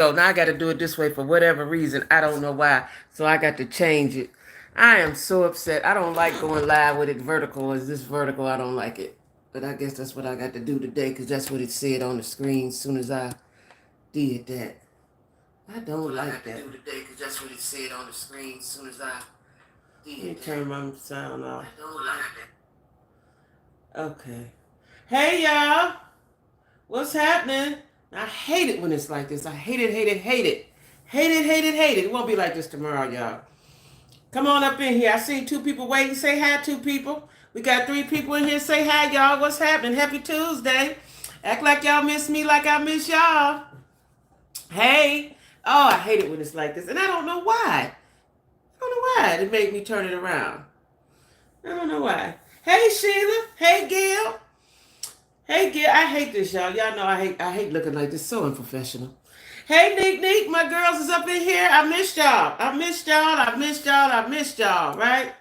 So now I got to do it this way for whatever reason. I don't know why. So I got to change it. I am so upset. I don't like going live with it vertical. Is this vertical? I don't like it. But I guess that's what I got to do today because that's what it said on the screen as soon as I did that. I don't like that. Do today because that's what it said on the screen as soon as I did. Let me turn my sound off. I don't like that. Okay. Hey y'all. What's happening? I hate it when it's like this. I hate it, hate it, hate it. Hate it, hate it, hate it. It won't be like this tomorrow, y'all. Come on up in here. I see 2 people waiting. Say hi, 2 people. We got 3 people in here. Say hi, y'all. What's happening? Happy Tuesday. Act like y'all miss me like I miss y'all. Hey. Oh, I hate it when it's like this. And I don't know why. I don't know why it made me turn it around. I don't know why. Hey, Sheila. Hey, Gail. Hey, Gail. I hate this, y'all. Y'all know I hate looking like this. So unprofessional. Hey, Neek, my girls is up in here. I missed y'all. I missed y'all, right?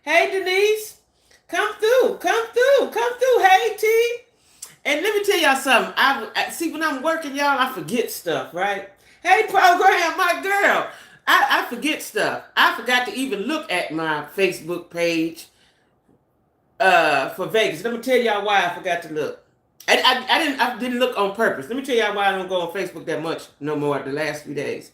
Hey, Denise. Come through. Hey, T. And let me tell y'all something. I see when I'm working, y'all, I forget stuff, right? Hey, program, my girl. I forget stuff. I forgot to even look at my Facebook page for Vegas. Let me tell y'all why I forgot to look. I didn't look on purpose. Let me tell y'all why I don't go on Facebook that much no more the last few days.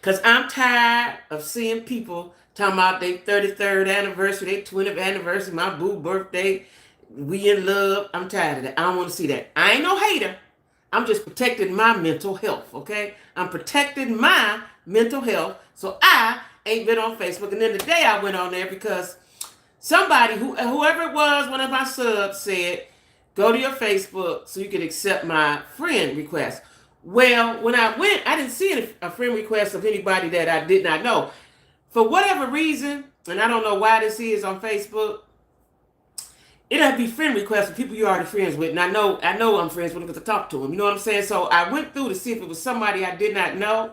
Because I'm tired of seeing people talking about their 33rd anniversary, their 20th anniversary, my boo birthday, we in love. I'm tired of that. I don't want to see that. I ain't no hater. I'm just protecting my mental health, okay? I'm protecting my mental health. So I ain't been on Facebook. And then today I went on there because somebody, whoever it was, one of my subs said, go to your Facebook so you can accept my friend request. Well, when I went, I didn't see a friend request of anybody that I did not know. For whatever reason, and I don't know why this is on Facebook, it'll be friend requests of people you're already friends with. And I know I'm friends with them because I talk to them. You know what I'm saying? So I went through to see if it was somebody I did not know,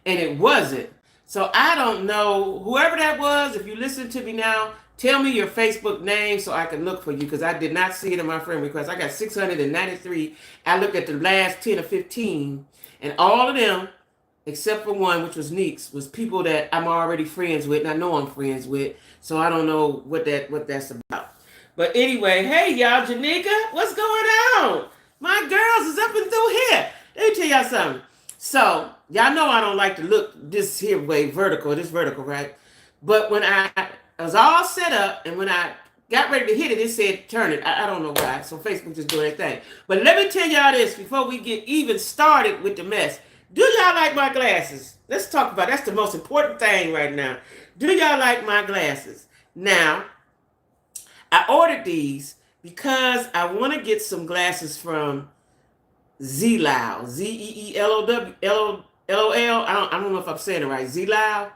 and it wasn't. So I don't know. Whoever that was, if you listen to me now, tell me your Facebook name so I can look for you because I did not see it in my friend request. I got 693. I looked at the last 10 or 15, and all of them, except for one, which was Neeks, was people that I'm already friends with, and I know I'm friends with. So I don't know what that's about. But anyway, hey y'all, Janika, what's going on? My girls is up and through here. Let me tell y'all something. So y'all know I don't like to look this here way this vertical, right? But when I was all set up and when I got ready to hit it, it said turn it. I don't know why. So Facebook just doing their thing. But let me tell y'all this before we get even started with the mess. Do y'all like my glasses? Let's talk about that's the most important thing right now. Do y'all like my glasses? Now, I ordered these because I want to get some glasses from Zlou, Zeelolol. I don't know if I'm saying it right, Zlou.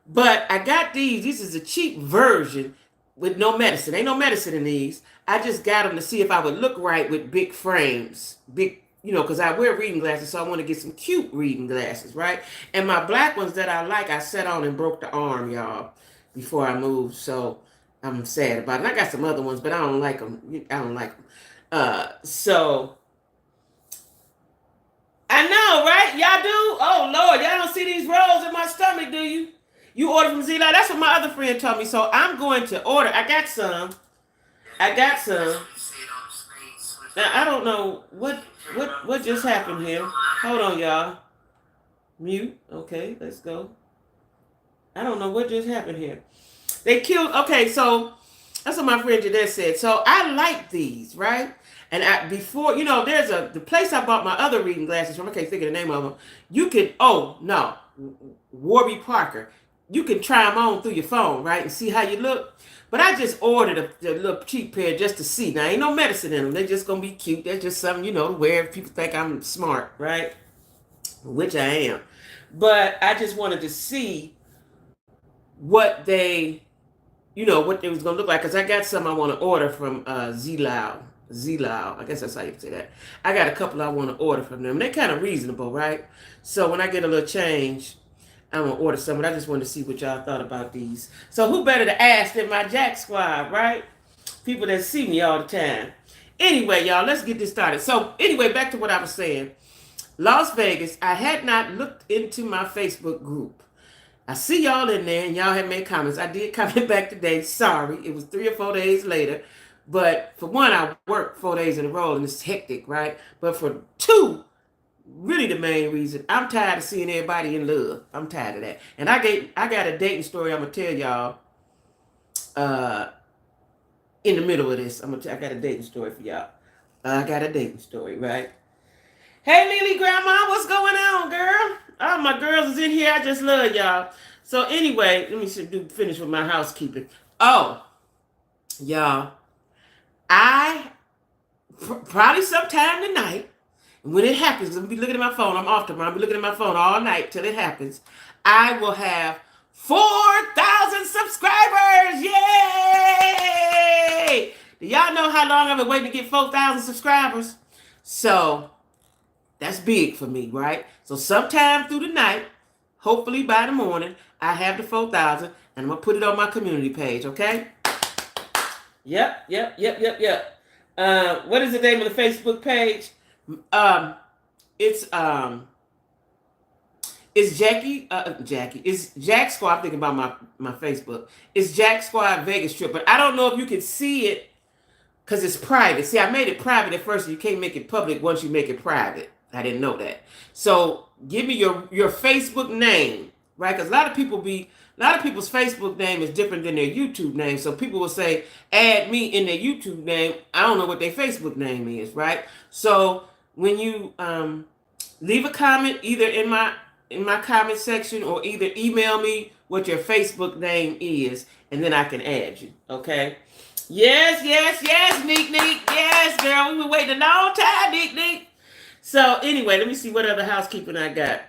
But I got these. This is a cheap version with no medicine. Ain't no medicine in these. I just got them to see if I would look right with big frames, because I wear reading glasses, so I want to get some cute reading glasses, right? And my black ones that I like, I set on and broke the arm, y'all, before I moved. So I'm sad about it. I got some other ones, but I don't like them. I don't like them. So I know, right? Y'all do? Oh, Lord, y'all don't see these rolls in my stomach, do you? You order from Zlou? That's what my other friend told me. So I'm going to order. I got some. Now, I don't know what just happened here. Hold on, y'all. Mute. Okay, let's go. I don't know what just happened here. They killed. Okay, so that's what my friend Jadette said. So I like these, right? And before, there's the place I bought my other reading glasses from. I can't think of the name of them. You can, oh no, Warby Parker. You can try them on through your phone, right, and see how you look. But I just ordered a little cheap pair just to see. Now ain't no medicine in them. They're just gonna be cute. They're just something to wear if people think I'm smart, right? Which I am. But I just wanted to see what what they was gonna look like because I got some I want to order from Zlou. I guess that's how you say that. I got a couple I want to order from them. They're kind of reasonable, right? So when I get a little change, I'm gonna order some. But I just wanted to see what y'all thought about these. So who better to ask than my Jack Squad, right? People that see me all the time. Anyway, y'all, let's get this started. So, anyway, back to what I was saying. Las Vegas, I had not looked into my Facebook group. I see y'all in there, and y'all have made comments. I did comment back today. Sorry, it was 3 or 4 days later. But for one, I worked 4 days in a row, and it's hectic, right? But for two, really the main reason, I'm tired of seeing everybody in love. I'm tired of that. And I got a dating story I'm gonna tell y'all. In the middle of this, I got a dating story for y'all. I got a dating story, right? Hey, Lily Grandma, what's going on, girl? Oh, my girls is in here. I just love y'all. So anyway, let me finish with my housekeeping. Oh, y'all, I probably sometime tonight, when it happens, I'm gonna be looking at my phone. I'm off tomorrow. I'll be looking at my phone all night till it happens. I will have 4,000 subscribers. Yay! Do y'all know how long I've been waiting to get 4,000 subscribers? So that's big for me, right? So sometime through the night, hopefully by the morning, I have the 4,000, and I'm gonna put it on my community page, okay? Yep. What is the name of the Facebook page? It's Jackie. It's Jack Squad. I'm thinking about my Facebook. It's Jack Squad Vegas trip, but I don't know if you can see it because it's private. See, I made it private at first. And you can't make it public once you make it private. I didn't know that. So give me your Facebook name, right? Because a lot of people's Facebook name is different than their YouTube name. So people will say, add me in their YouTube name. I don't know what their Facebook name is, right? So when you leave a comment either in my comment section or either email me what your Facebook name is, and then I can add you, okay? Yes, Neek. Yes, girl, we've been waiting a long time, Neek. So anyway, let me see what other housekeeping I got.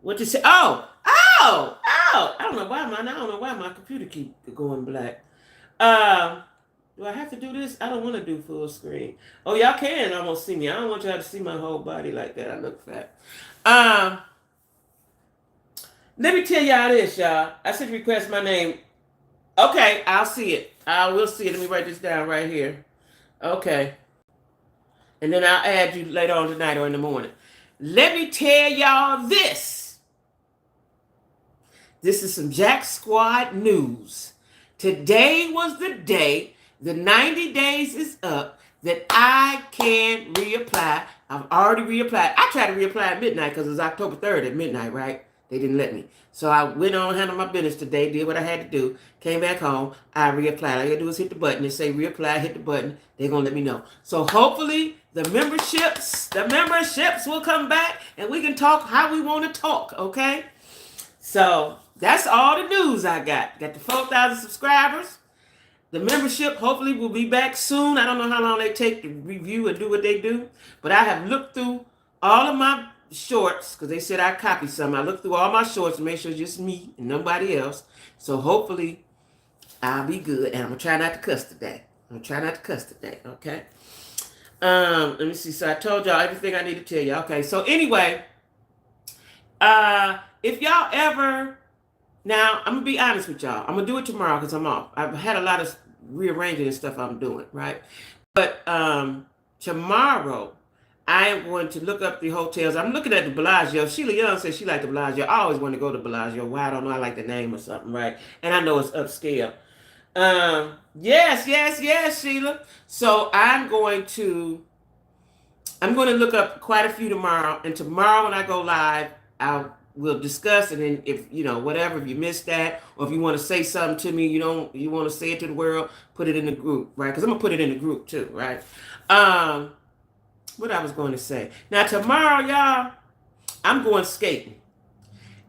What you say? Oh! I don't know why my computer keep going black. Do I have to do this? I don't want to do full screen. Oh, y'all can almost see me. I don't want y'all to see my whole body like that. I look fat. Let me tell y'all this, y'all. I said request my name. Okay, I'll see it. I will see it. Let me write this down right here. Okay. And then I'll add you later on tonight or in the morning. Let me tell y'all this. This is some Jack Squad news. Today was the day, the 90 days is up, that I can reapply. I've already reapplied. I tried to reapply at midnight because it was October 3rd at midnight, right? They didn't let me. So I went on, handled my business today, did what I had to do, came back home, I reapplied. All you gotta do is hit the button. It say reapply, hit the button. They're gonna let me know. So hopefully the memberships will come back and we can talk how we want to talk, okay? So that's all the news I got. Got the 4,000 subscribers. The membership hopefully will be back soon. I don't know how long they take to review and do what they do, but I have looked through all of my shorts because they said I copied some. I looked through all my shorts to make sure it's just me and nobody else. So hopefully I'll be good, and I'm gonna try not to cuss today. Okay. Let me see. So I told y'all everything I need to tell you. Okay. So anyway, if y'all ever, now I'm gonna be honest with y'all. I'm gonna do it tomorrow because I'm off. I've had a lot of rearranging and stuff I'm doing, right? But tomorrow I am going to look up the hotels. I'm looking at the Bellagio. Sheila Young says she liked the Bellagio. I always want to go to Bellagio. Why? I don't know. I like the name or something, right? And I know it's upscale. Yes, Sheila. So I'm going to look up quite a few tomorrow. And tomorrow when I go live, we'll discuss. And then if whatever, if you missed that, or if you want to say something to me, you want to say it to the world, put it in the group, right? Because I'm gonna put it in the group too, right? What I was going to say. Now tomorrow, y'all, I'm going skating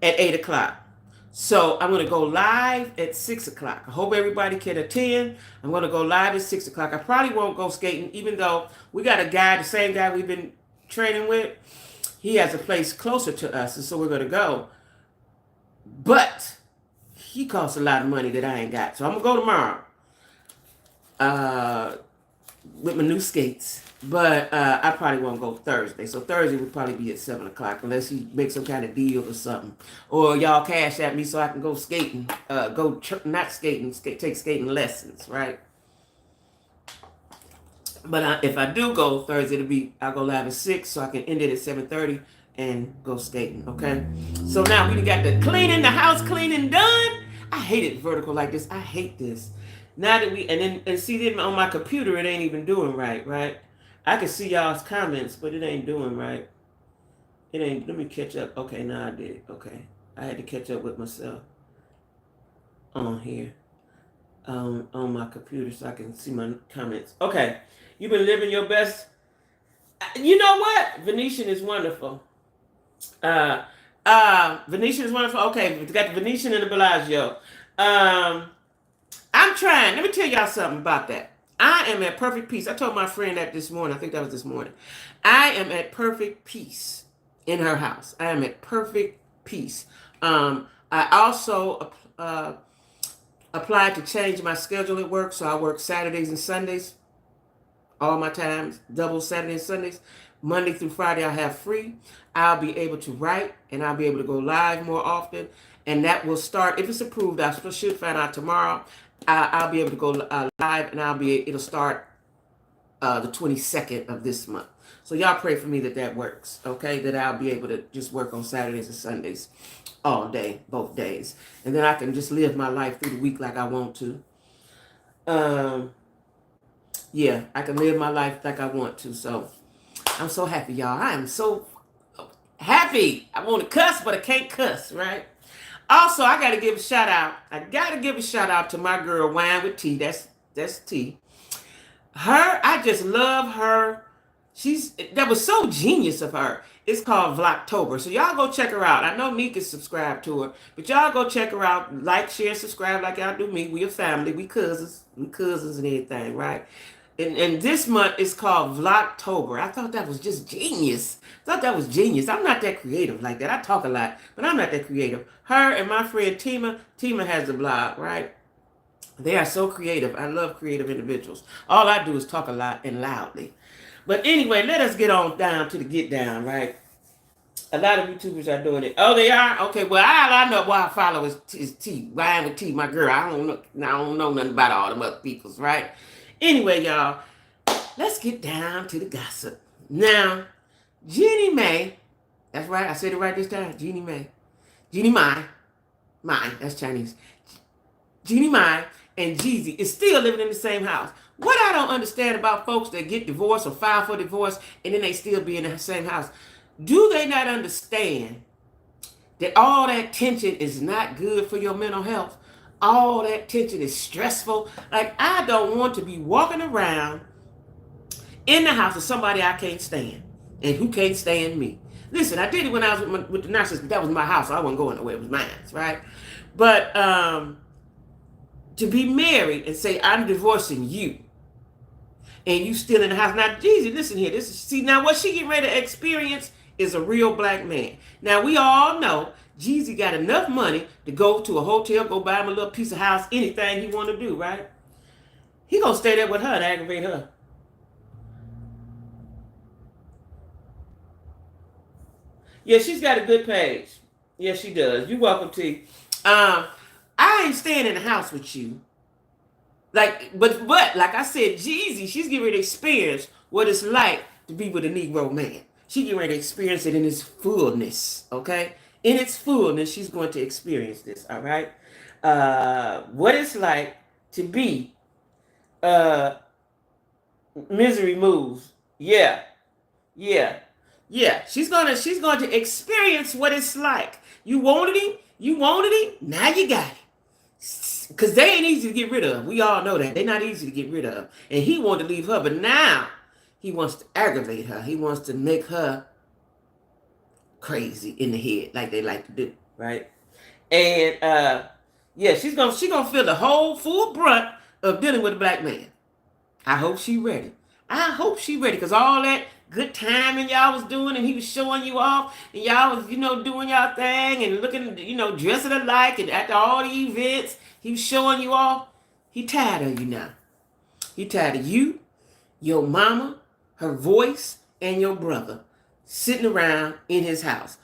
at 8 o'clock. So I'm going to go live at 6 o'clock. I hope everybody can attend. I'm going to go live at 6 o'clock. I probably won't go skating, even though we got a guy, the same guy we've been training with. He has a place closer to us, and so we're going to go. But he costs a lot of money that I ain't got. So I'm going to go tomorrow with my new skates. But I probably won't go Thursday. So Thursday would probably be at 7 o'clock unless he makes some kind of deal or something. Or y'all cash at me so I can go skating. Not skating, take skating lessons, right? But if I do go Thursday, I'll go live at 6 so I can end it at 7:30 and go skating, okay? So now we got the house cleaning done. I hate it vertical like this. I hate this. Now that and see then on my computer, it ain't even doing right? I can see y'all's comments, but it ain't doing right. It ain't, let me catch up. Okay, now I did. Okay. I had to catch up with myself on here. On my computer so I can see my comments. Okay. You've been living your best. You know what? Venetian is wonderful. Venetian is wonderful. Okay, we got the Venetian and the Bellagio. I'm trying. Let me tell y'all something about that. I am at perfect peace. I told my friend that this morning. I think that was this morning. I am at perfect peace in her house. I am at perfect peace. I also applied to change my schedule at work, so I work Saturdays and Sundays. All my times, double Saturday and Sundays. Monday through Friday I have free. I'll be able to write and I'll be able to go live more often. And that will start, if it's approved, I should find out tomorrow. I'll be able to go live and it'll start the 22nd of this month. So y'all pray for me that works, okay? That I'll be able to just work on Saturdays and Sundays all day, both days. And then I can just live my life through the week like I want to. Yeah, I can live my life like I want to. So I'm so happy, y'all. I am so happy. I want to cuss, but I can't cuss, right? Also, I got to give a shout out. I got to give a shout out to my girl, Wine with T. That's T. I just love her. That was so genius of her. It's called Vlogtober. So y'all go check her out. I know Nick is subscribed to her, but y'all go check her out. Like, share, subscribe like y'all do me. We a family. We cousins. We cousins and everything, right? And this month is called Vlogtober. I thought that was just genius. I'm not that creative like that. I talk a lot, but I'm not that creative. Her and my friend Tima has a blog, right? They are so creative. I love creative individuals. All I do is talk a lot and loudly. But anyway, let us get on down to the get down, right? A lot of YouTubers are doing it. Oh, they are? Okay, well, all I know why I follow is T. Ryan with T, my girl. I don't know nothing about all them other people's, right? Anyway, y'all, let's get down to the gossip. Now, Jeannie Mai, that's right, I said it right this time, Jeannie Mai. Jeannie Mai, that's Chinese. Jeannie Mai and Jeezy is still living in the same house. What I don't understand about folks that get divorced or file for divorce and then they still be in the same house, do they not understand that all that tension is not good for your mental health? All that tension is stressful. Like, I don't want to be walking around in the house of somebody I can't stand and who can't stand me. Listen, I did it when I was with the nurses, but that was my house, so I wasn't going nowhere. It was mine, right? But to be married and say, I'm divorcing you, and you still in the house. Now, Jeezy, listen here. Now what she getting ready to experience is a real black man. Now, we all know Jeezy got enough money to go to a hotel, go buy him a little piece of house, anything he want to do, right? He gonna stay there with her to aggravate her. Yeah, she's got a good page. Yeah, she does. You're welcome, T. I ain't staying in the house with you. But like I said, Jeezy, she's getting ready to experience what it's like to be with a Negro man. She getting ready to experience it in its fullness, okay? In its fullness, she's going to experience this, all right? What it's like to be Misery Moves. Yeah. She's going to experience what it's like. You wanted him, now you got it. Because they ain't easy to get rid of. We all know that. They're not easy to get rid of. And he wanted to leave her, but now he wants to aggravate her. He wants to make her crazy in the head, like they like to do, right? And she's gonna feel the whole full brunt of dealing with a black man. I hope she ready. Because all that good timing y'all was doing, and he was showing you off, and y'all was, doing y'all thing and looking, dressing alike, and after all the events, he was showing you off. He tired of you now. He tired of you, your mama, her voice, and your brother sitting around in his house.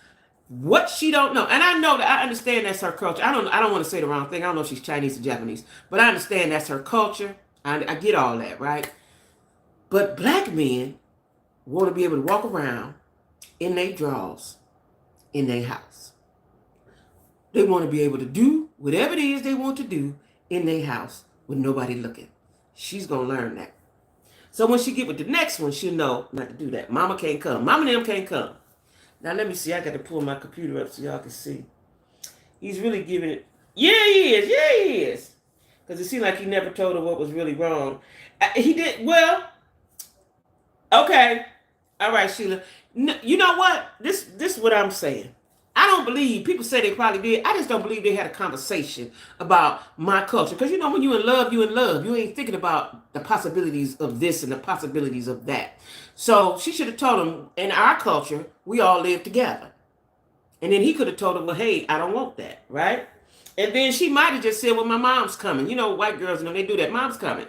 What she don't know, and I know that I understand that's her culture. I don't want to say the wrong thing. I don't know if she's Chinese or Japanese, but I understand that's her culture. I get all that, right? But black men want to be able to walk around in their drawers in their house. They want to be able to do whatever it is they want to do in their house with nobody looking. She's going to learn that. So when she get with the next one, she'll know not to do that. Mama can't come. Mama and them can't come. Now let me see. I got to pull my computer up so y'all can see. He's really giving it. Yeah, he is. Yeah, he is. Because it seemed like he never told her what was really wrong. He did. Well, okay. All right, Sheila. You know what? This is what I'm saying. I don't believe, people say they probably did. I just don't believe they had a conversation about my culture. Because, you know, when you're in love, you're in love. You ain't thinking about the possibilities of this and the possibilities of that. So she should have told him, in our culture, we all live together. And then he could have told her, well, hey, I don't want that, right? And then she might have just said, well, my mom's coming. You know, white girls, you know, they do that. Mom's coming.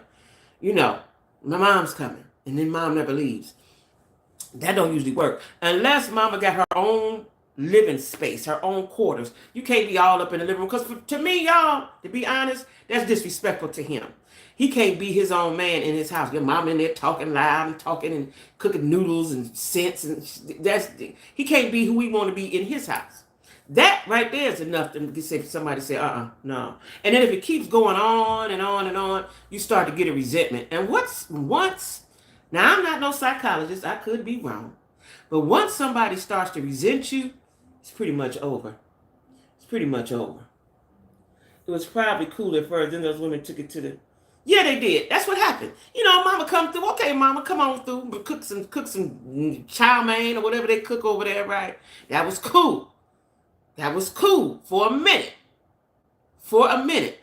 You know, my mom's coming. And then mom never leaves. That don't usually work. Unless mama got her own living space, her own quarters. You can't be all up in the living room. Because to me, y'all, to be honest, that's disrespectful to him. He can't be his own man in his house. Your mom in there talking loud and talking and cooking noodles and scents. And he can't be who he want to be in his house. That right there is enough to say somebody say, no. And then if it keeps going on and on and on, you start to get a resentment. And once, now I'm not no psychologist, I could be wrong. But once somebody starts to resent you, it's pretty much over. It's pretty much over. It was probably cool at first. Then those women took it to the... Yeah, they did. That's what happened. You know, mama come through. Okay, mama, come on through. Cook some chow mein or whatever they cook over there, right? That was cool. That was cool for a minute. For a minute.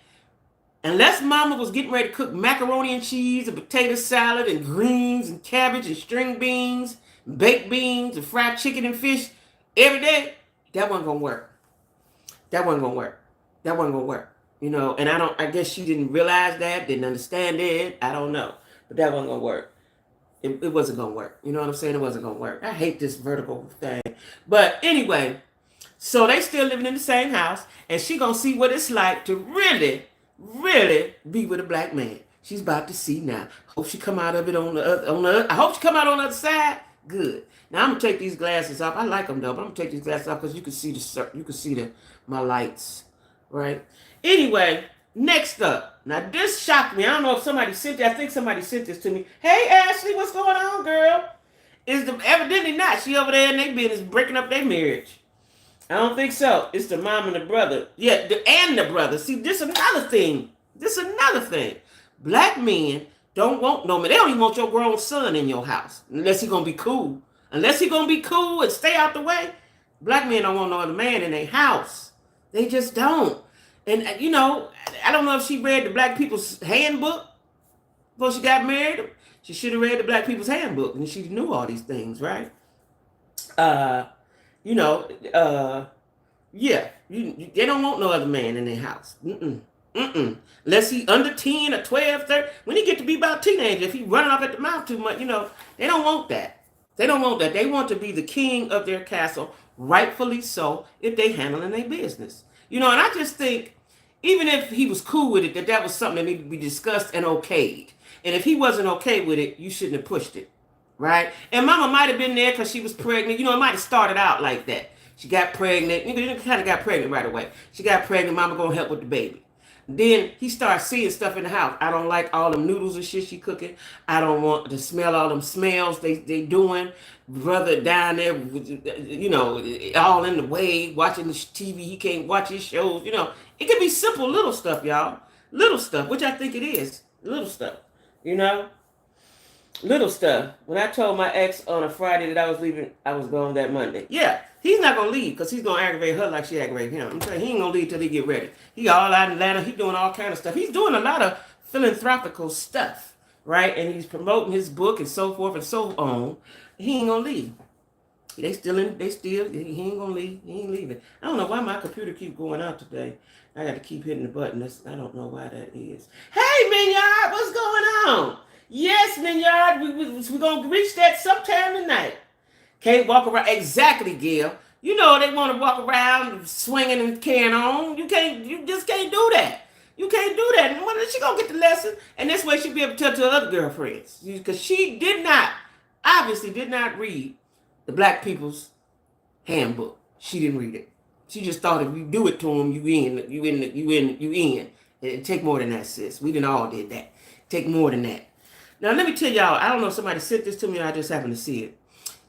Unless mama was getting ready to cook macaroni and cheese and potato salad and greens and cabbage and string beans, and baked beans and fried chicken and fish every day, that wasn't going to work. That wasn't going to work. That wasn't going to work. You know, and I guess she didn't realize that, didn't understand it. I don't know. But that wasn't going to work. It wasn't going to work. You know what I'm saying? It wasn't going to work. I hate this vertical thing. But anyway, so they still living in the same house, and she going to see what it's like to really be with a black man. She's about to see now. Hope she come out of it on the other. I hope she come out on the other side. Good. Now I'm gonna take these glasses off. I like them though, but I'm gonna take these glasses off because you can see my lights, right? Anyway, next up. Now this shocked me. I don't know if somebody sent it. I think somebody sent this to me. Hey Ashley, what's going on, girl? Evidently not. She over there in their business breaking up their marriage. I don't think so. It's the mom and the brother. Yeah, and the brother. See, this is another thing. Black men don't want no man. They don't even want your grown son in your house unless he gonna be cool. Unless he gonna be cool and stay out the way. Black men don't want no other man in their house. They just don't. And you know, I don't know if she read the Black People's Handbook before she got married. She should have read the Black People's Handbook and she knew all these things, right? You know, yeah, they don't want no other man in their house. Unless he under 10 or 12, 13. When he get to be about a teenager, if he running off at the mouth too much, you know, they don't want that. They don't want that. They want to be the king of their castle, rightfully so, if they handling their business. You know, and I just think, even if he was cool with it, that was something that needed to be discussed and okayed. And if he wasn't okay with it, you shouldn't have pushed it. Right? And mama might have been there because she was pregnant. You know, it might have started out like that. She got pregnant. You kind of got pregnant right away. She got pregnant. Mama going to help with the baby. Then he starts seeing stuff in the house. I don't like all them noodles and shit she cooking. I don't want to smell all them smells they doing. Brother down there, you know, all in the way, watching the TV. He can't watch his shows. You know, it could be simple little stuff, y'all. Little stuff, which I think it is. Little stuff, you know. Little stuff. When I told my ex on a Friday that I was leaving, I was going that Monday. Yeah, he's not going to leave because he's going to aggravate her like she aggravated him. I'm saying he ain't going to leave till he get ready. He all out in Atlanta. He doing all kind of stuff. He's doing a lot of philanthropical stuff, right? And he's promoting his book and so forth and so on. He ain't going to leave. He ain't going to leave. He ain't leaving. I don't know why my computer keep going out today. I got to keep hitting the button. I don't know why that is. Hey, Minyard, what's going on? Yes, Minyard, we're going to reach that sometime tonight. Can't walk around. Exactly, Gil. You know they want to walk around swinging and carrying on. You just can't do that. You can't do that. And when is she going to get the lesson? And this way she'll be able to tell to her other girlfriends. Because she obviously did not read the Black People's Handbook. She didn't read it. She just thought if you do it to them, you in. It take more than that, sis. We didn't all did that. Take more than that. Now, let me tell y'all, I don't know if somebody sent this to me or I just happened to see it.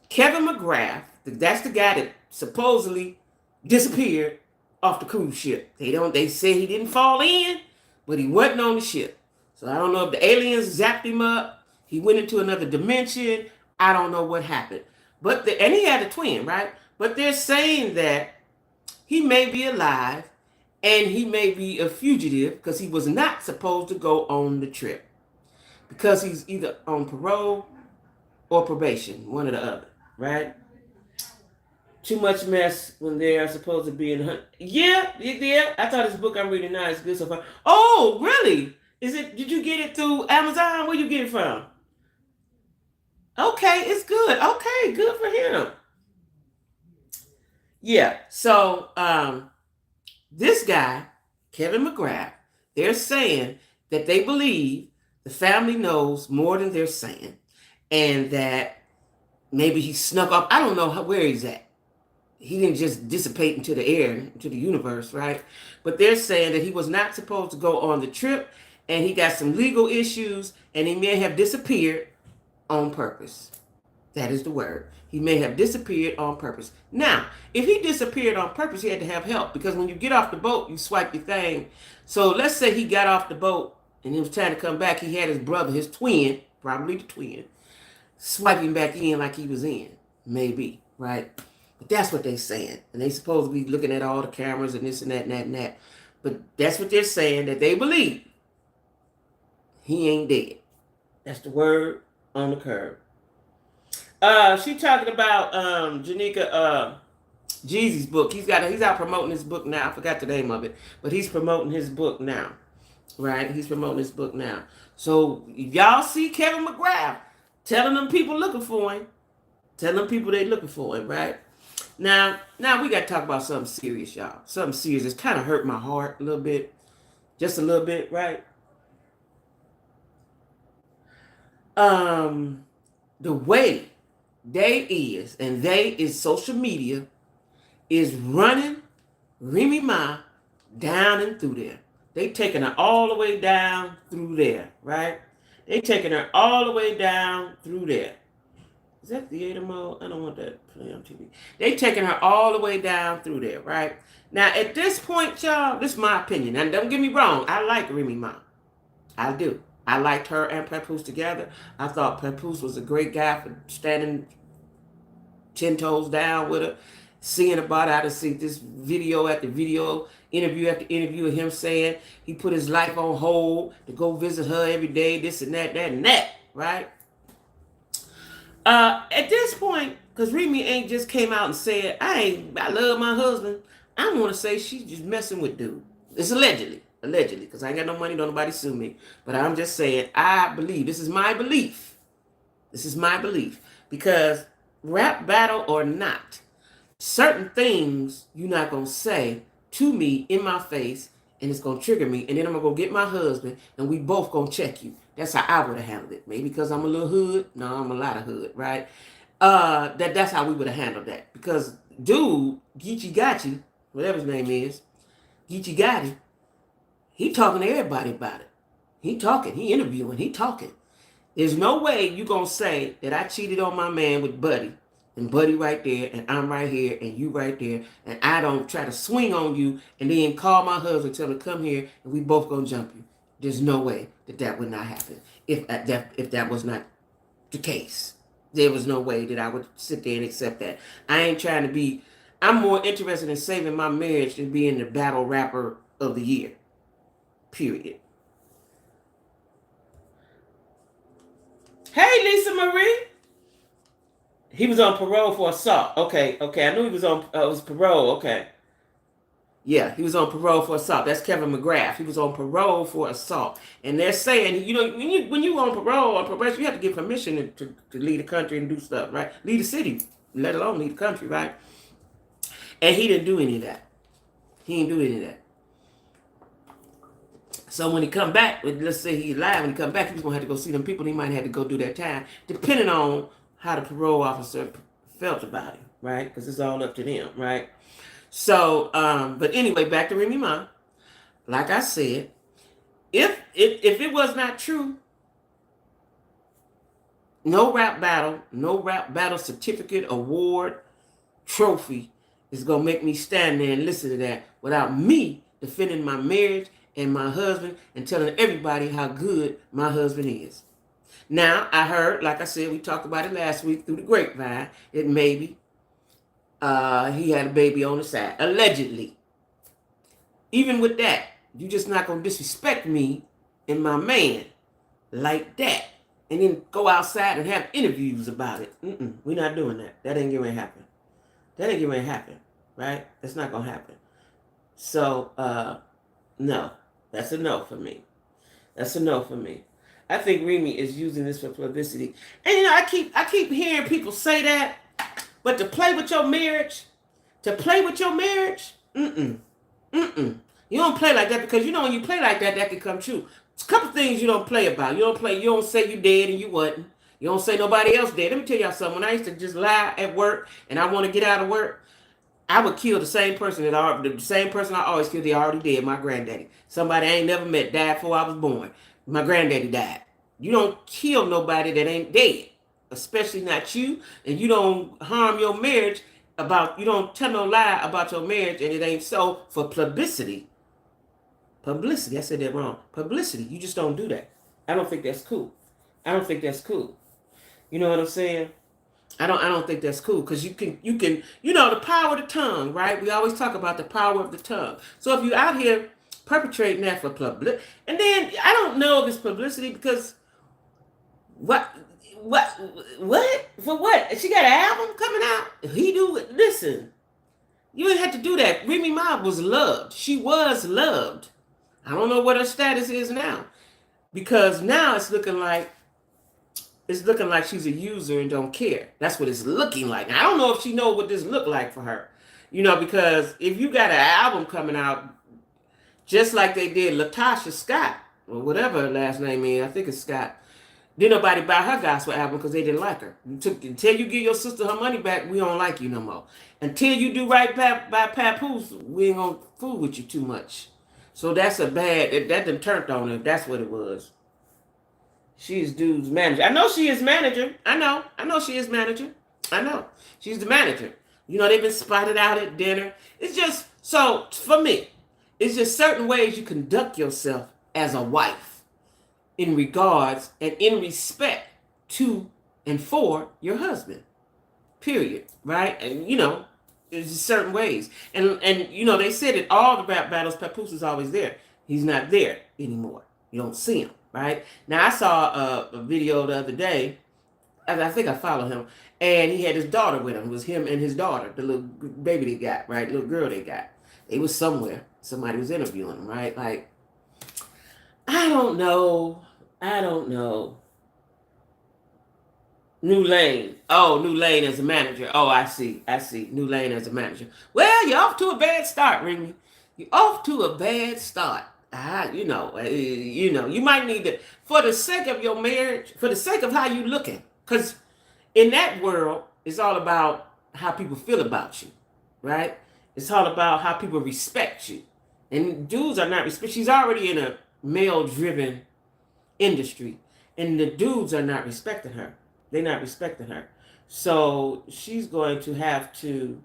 Kevin McGrath, that's the guy that supposedly disappeared off the cruise ship. They say he didn't fall in, but he wasn't on the ship. So I don't know if the aliens zapped him up, he went into another dimension. I don't know what happened. And he had a twin, right? But they're saying that he may be alive and he may be a fugitive because he was not supposed to go on the trip. Because he's either on parole or probation, one or the other, right? Too much mess when they are supposed to be in. Yeah. I thought this book I'm reading now is good so far. Oh, really? Did you get it through Amazon? Where you get it from? Okay, it's good. Okay, good for him. Yeah. So this guy, Kevin McGrath, they're saying that they believe the family knows more than they're saying, and that maybe he snuck up. I don't know where he's at. He didn't just dissipate into the air, into the universe, right? But they're saying that he was not supposed to go on the trip, and he got some legal issues, and he may have disappeared on purpose. That is the word. He may have disappeared on purpose. Now, if he disappeared on purpose, he had to have help, because when you get off the boat, you swipe your thing. So let's say he got off the boat and he was trying to come back. He had his brother, his twin, probably the twin, swiping back in like he was in. Maybe, right? But that's what they're saying. And they supposed to be looking at all the cameras and this and that and that and that. But that's what they're saying, that they believe he ain't dead. That's the word on the curb. She talking about Janika Jeezy's book. He's out promoting his book now. I forgot the name of it, but he's promoting his book now. Right? He's promoting his book now. So if y'all see Kevin McGrath telling them people looking for him, tell them people they looking for him, right? Now we got to talk about something serious, y'all. Something serious. It's kind of hurt my heart a little bit. Just a little bit, right? The way they is social media, is running Remy Ma down and through there. They taking her all the way down through there, right? They taking her all the way down through there. Is that theater mode? I don't want that play on TV. They taking her all the way down through there, right? Now, at this point, y'all, this is my opinion. And don't get me wrong, I like Remy Ma. I do. I liked her and Papoose together. I thought Papoose was a great guy for standing 10 toes down with her, seeing about how to see this video after video, interview after interview of him saying he put his life on hold to go visit her every day, this and that, right? At this point, because Remy ain't just came out and said, I love my husband. I want to say she's just messing with dude. It's allegedly, because I ain't got no money, don't nobody sue me. But I'm just saying, I believe, this is my belief. Because rap battle or not, certain things you're not going to say to me in my face, and it's going to trigger me, and then I'm going to go get my husband, and we both going to check you. That's how I would have handled it. Maybe because I'm a little hood. No, I'm a lot of hood, right? That's how we would have handled that. Because dude, Geechee Gotchi, whatever his name is, Geechee Gotti, he talking to everybody about it. He talking, he interviewing, he talking. There's no way you going to say that I cheated on my man with Buddy, and Buddy right there, and I'm right here, and you right there, and I don't try to swing on you, and then call my husband, tell him to come here, and we both going to jump you. There's no way that would not happen if that was not the case. There was no way that I would sit there and accept that. I'm more interested in saving my marriage than being the battle rapper of the year. Period. Hey, Lisa Marie. He was on parole for assault. Okay. I knew he was on parole. Okay. Yeah, he was on parole for assault. That's Kevin McGrath. He was on parole for assault, and they're saying, when you on parole or probation, you have to get permission to leave the country and do stuff, right? Leave the city, let alone leave the country, right? And he didn't do any of that. He didn't do any of that. So when he come back, let's say he's alive, when he come back, he's gonna have to go see them people. He might have to go do that time, depending on how the parole officer felt about him, right? Because it's all up to them, right? So, but anyway, back to Remy Ma. Like I said, if it was not true, no rap battle certificate, award, trophy is gonna make me stand there and listen to that without me defending my marriage and my husband and telling everybody how good my husband is. Now, I heard, like I said, we talked about it last week through the grapevine, that maybe he had a baby on the side, allegedly. Even with that, you just not gonna disrespect me and my man like that, and then go outside and have interviews about it. We're not doing that. That ain't gonna happen. That ain't gonna happen, right? That's not gonna happen. So, no, that's a no for me. That's a no for me. I think Remy is using this for publicity, and I keep hearing people say that, but to play with your marriage, you don't play like that, because when you play like that, that can come true. It's a couple things you don't play about. You don't say you dead and you wasn't. You don't say nobody else dead. Let me tell y'all something. When I used to just lie at work and I want to get out of work, I would kill the same person I always killed. They already dead. My granddaddy. Somebody I ain't never met died before I was born. My granddaddy died. You don't kill nobody that ain't dead, especially not you, and you don't harm your marriage you don't tell no lie about your marriage and it ain't so for publicity. Publicity, I said that wrong. Publicity, you just don't do that. I don't think that's cool. You know what I'm saying? I don't think that's cool, because you can the power of the tongue, right? We always talk about the power of the tongue. So if you're out here perpetrating that for public, and then I don't know if it's publicity, because what for what? She got an album coming out. He do it. Listen, you didn't have to do that. Remy Ma was loved. She was loved. I don't know what her status is now, because now it's looking like she's a user and don't care. That's what it's looking like. Now, I don't know if she knows what this look like for her, because if you got an album coming out, just like they did Latasha Scott, or whatever her last name is, I think it's Scott, didn't nobody buy her gospel album because they didn't like her. Until you give your sister her money back, we don't like you no more. Until you do right by Papoose, we ain't gonna fool with you too much. So that's that done turned on her. That's what it was. She's dude's manager. I know she is manager. I know she is manager. I know. She's the manager. They've been spotted out at dinner. It's just, so for me, it's just certain ways you conduct yourself as a wife in regards and in respect to and for your husband. Period. Right? And there's just certain ways. And they said that all the rap battles, Papoose is always there. He's not there anymore. You don't see him. Right? Now, I saw a video the other day. I think I follow him. And he had his daughter with him. It was him and his daughter, the little baby they got, right? Little girl they got. They was somewhere. Somebody was interviewing him, right? Like, I don't know. New Lane. Oh, New Lane as a manager. Oh, I see. New Lane as a manager. Well, you're off to a bad start, Remy. You're off to a bad start. You might need to, for the sake of your marriage, for the sake of how you looking, because in that world, it's all about how people feel about you, right? It's all about how people respect you. And dudes are not respect. She's already in a male-driven industry, and the dudes are not respecting her. They're not respecting her. So she's going to have to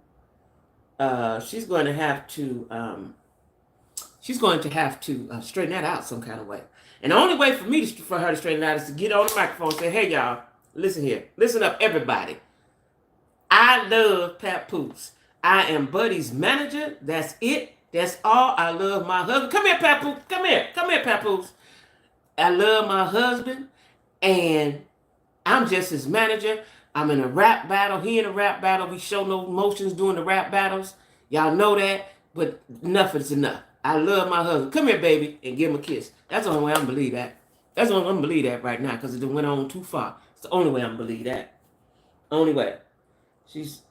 straighten that out some kind of way. And the only way for her to straighten it out is to get on the microphone and say, hey, y'all, listen here. Listen up, everybody. I love Papoose. I am Buddy's manager. That's it. That's all. I love my husband. Come here, Papoose. Come here, Papoose. I love my husband, and I'm just his manager. I'm in a rap battle. He in a rap battle. We show no emotions during the rap battles. Y'all know that. But enough is enough. I love my husband. Come here, baby, and give him a kiss. That's the only way I'm going to believe that. That's the only way I'm going to believe that right now because it went on too far. It's the only way I'm going to believe that. Only way. She's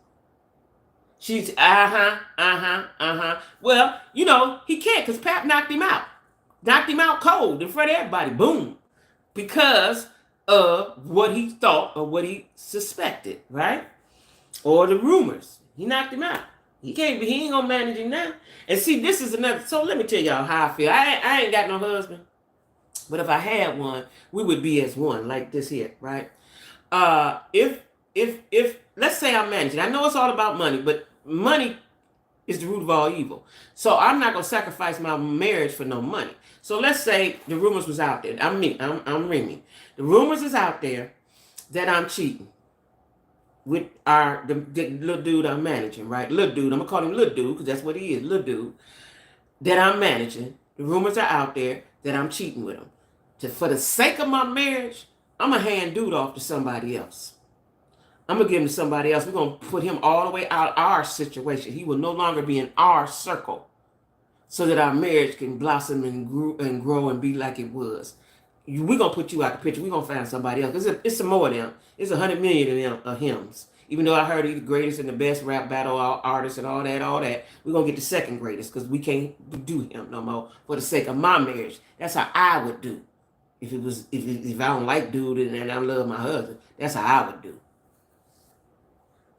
Well, you know, he can't because Pap knocked him out. Knocked him out cold in front of everybody. Boom. Because of what he thought or what he suspected, right? Or the rumors. He knocked him out. He ain't gonna manage him now. And see, this is another. So let me tell y'all how I feel. I ain't got no husband, but if I had one, we would be as one, like this here, right? If let's say I'm managing, I know it's all about money, but money is the root of all evil. So I'm not gonna sacrifice my marriage for no money. So let's say the rumors was out there. I'm Remy. The rumors is out there that I'm cheating with the little dude I'm managing, right? Little dude, I'm gonna call him little dude because that's what he is, little dude that I'm managing. The rumors are out there that I'm cheating with him. For the sake of my marriage, I'm gonna hand dude off to somebody else. I'm gonna give him to somebody else. We're gonna put him all the way out of our situation. He will no longer be in our circle, so that our marriage can blossom and grow and be like it was. We're gonna put you out the picture. We're gonna find somebody else. It's some more of them. It's 100 million of them of hymns. Even though I heard he's the greatest and the best rap battle artist and all that, we're gonna get the second greatest because we can't do him no more for the sake of my marriage. That's how I would do. If I don't like dude and I love my husband, that's how I would do.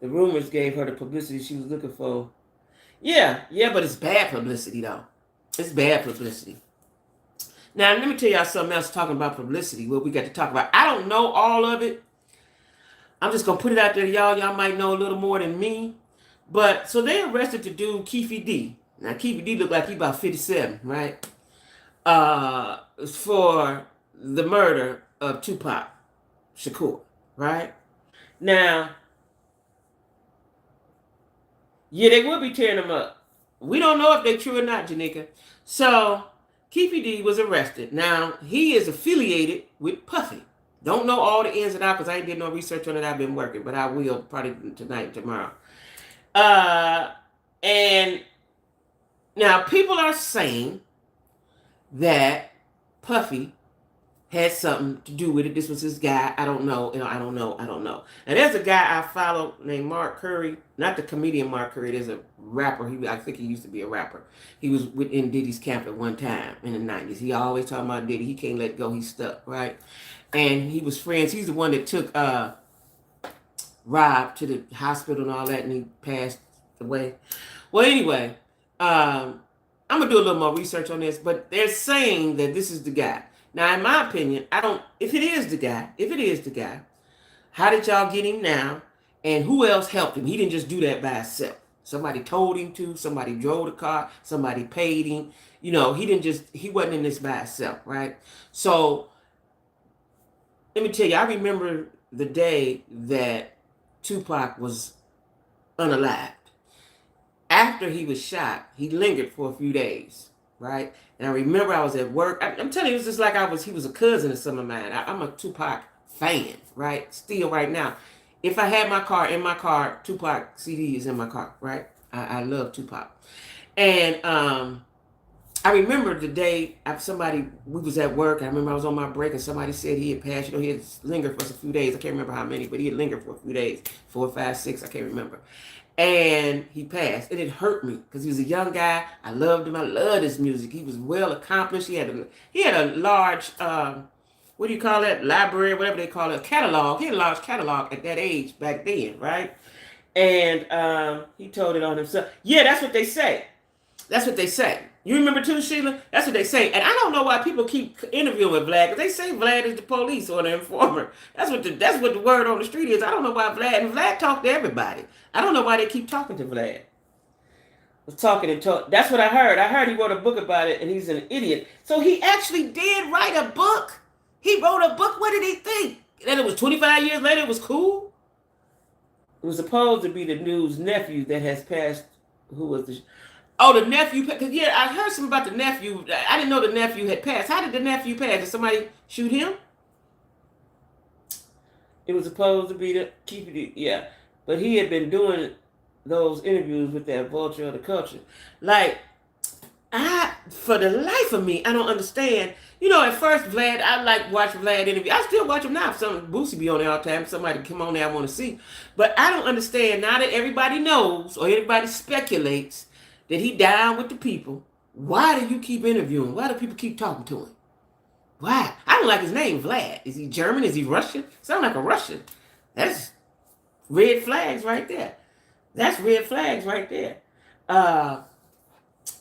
The rumors gave her the publicity she was looking for. Yeah, but it's bad publicity though. It's bad publicity. Now, let me tell y'all something else talking about publicity, what we got to talk about. I don't know all of it. I'm just going to put it out there to y'all. Y'all might know a little more than me. But, so they arrested the dude, Keffe D. Now, Keffe D looked like he about 57, right? For the murder of Tupac Shakur, right? Now, yeah, they will be tearing them up. We don't know if they're true or not, Janika. So, Keffe D was arrested. Now, he is affiliated with Puffy. Don't know all the ins and outs because I ain't did no research on it. I've been working, but I will probably tonight, tomorrow. And now people are saying that Puffy had something to do with it. This was his guy. I don't know. I don't know. And there's a guy I follow named Mark Curry. Not the comedian Mark Curry. There's a rapper. I think he used to be a rapper. He was within Diddy's camp at one time in the 90s. He always talking about Diddy. He can't let go. He's stuck, right? And he was friends. He's the one that took Rob to the hospital and all that, and he passed away. Well, anyway, I'm going to do a little more research on this, but they're saying that this is the guy. Now, in my opinion, if it is the guy, how did y'all get him now? And who else helped him? He didn't just do that by himself. Somebody told him to, somebody drove the car, somebody paid him. You know, he wasn't in this by himself, right? So, let me tell you, I remember the day that Tupac was unalived. After he was shot, he lingered for a few days, right? And I remember I was at work. I'm telling you, it was just like he was a cousin of some of mine. I'm a Tupac fan, right? Still right now. If I had in my car, Tupac CD is in my car, right? I love Tupac. And I remember the day we was at work. I remember I was on my break and somebody said he had passed. You know, he had lingered for a few days. I can't remember how many, but he had lingered for a few days. 4, 5, 6, I can't remember. And he passed. And it hurt me because he was a young guy. I loved him. I loved his music. He was well accomplished. He had a large, what do you call that? Library, whatever they call it, catalog. He had a large catalog at that age back then, right? And he told it on himself. Yeah, that's what they say. You remember too, Sheila? That's what they say. And I don't know why people keep interviewing with Vlad, because they say Vlad is the police or the informer. That's what the word on the street is. I don't know why Vlad talked to everybody. I don't know why they keep talking to Vlad. Was talking and talk. That's what I heard. I heard he wrote a book about it and he's an idiot. So he actually did write a book. He wrote a book. What did he think? That it was 25 years later, it was cool? It was supposed to be the dude's nephew that has passed. Who was the... Oh, the nephew, because yeah, I heard something about the nephew. I didn't know the nephew had passed. How did the nephew pass? Did somebody shoot him? It was supposed to be the Keffe D, yeah. But he had been doing those interviews with that vulture of the culture. Like, for the life of me, I don't understand. You know, at first, Vlad, I like watch Vlad interview. I still watch him now. Some Boosie be on there all the time. Somebody come on there I want to see. But I don't understand now that everybody knows or everybody speculates that he down with the people. Why do you keep interviewing? Why do people keep talking to him? Why? I don't like his name, Vlad. Is he German? Is he Russian? Sound like a Russian. That's red flags right there. That's red flags right there.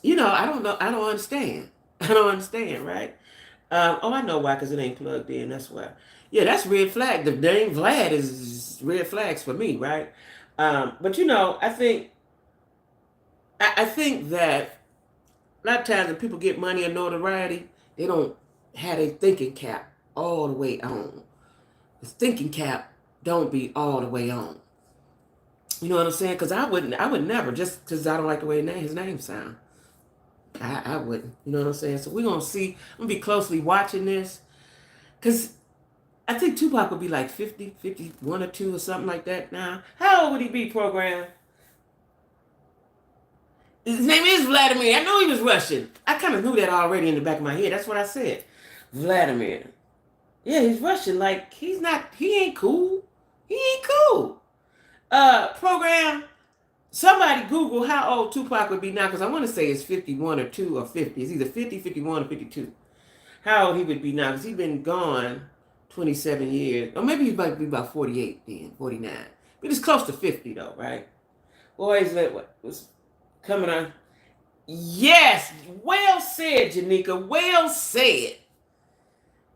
You know, I don't know. I don't understand. I don't understand, right? I know why, because it ain't plugged in. That's why. Yeah, that's red flag. The name Vlad is red flags for me, right? But you know, I think that a lot of times when people get money and notoriety, they don't have a thinking cap all the way on. The thinking cap don't be all the way on. You know what I'm saying? Because I would never, just because I don't like the way his name sound. I wouldn't. You know what I'm saying? So we're going to see. I'm going to be closely watching this. Because I think Tupac would be like 50, 51 or 2 or something like that now. How old would he be, program? His name is Vladimir. I know he was Russian. I kind of knew that already in the back of my head. That's what I said. Vladimir. Yeah, he's Russian. Like, he ain't cool. He ain't cool. Program, somebody Google how old Tupac would be now, because I want to say it's 51 or 2 or 50. It's either 50, 51, or 52. How old he would be now, because he's been gone 27 years. Or maybe he might be about 48 then, 49. But it's close to 50 though, right? Boys, what was coming on? Yes, well said, Janika. Well said.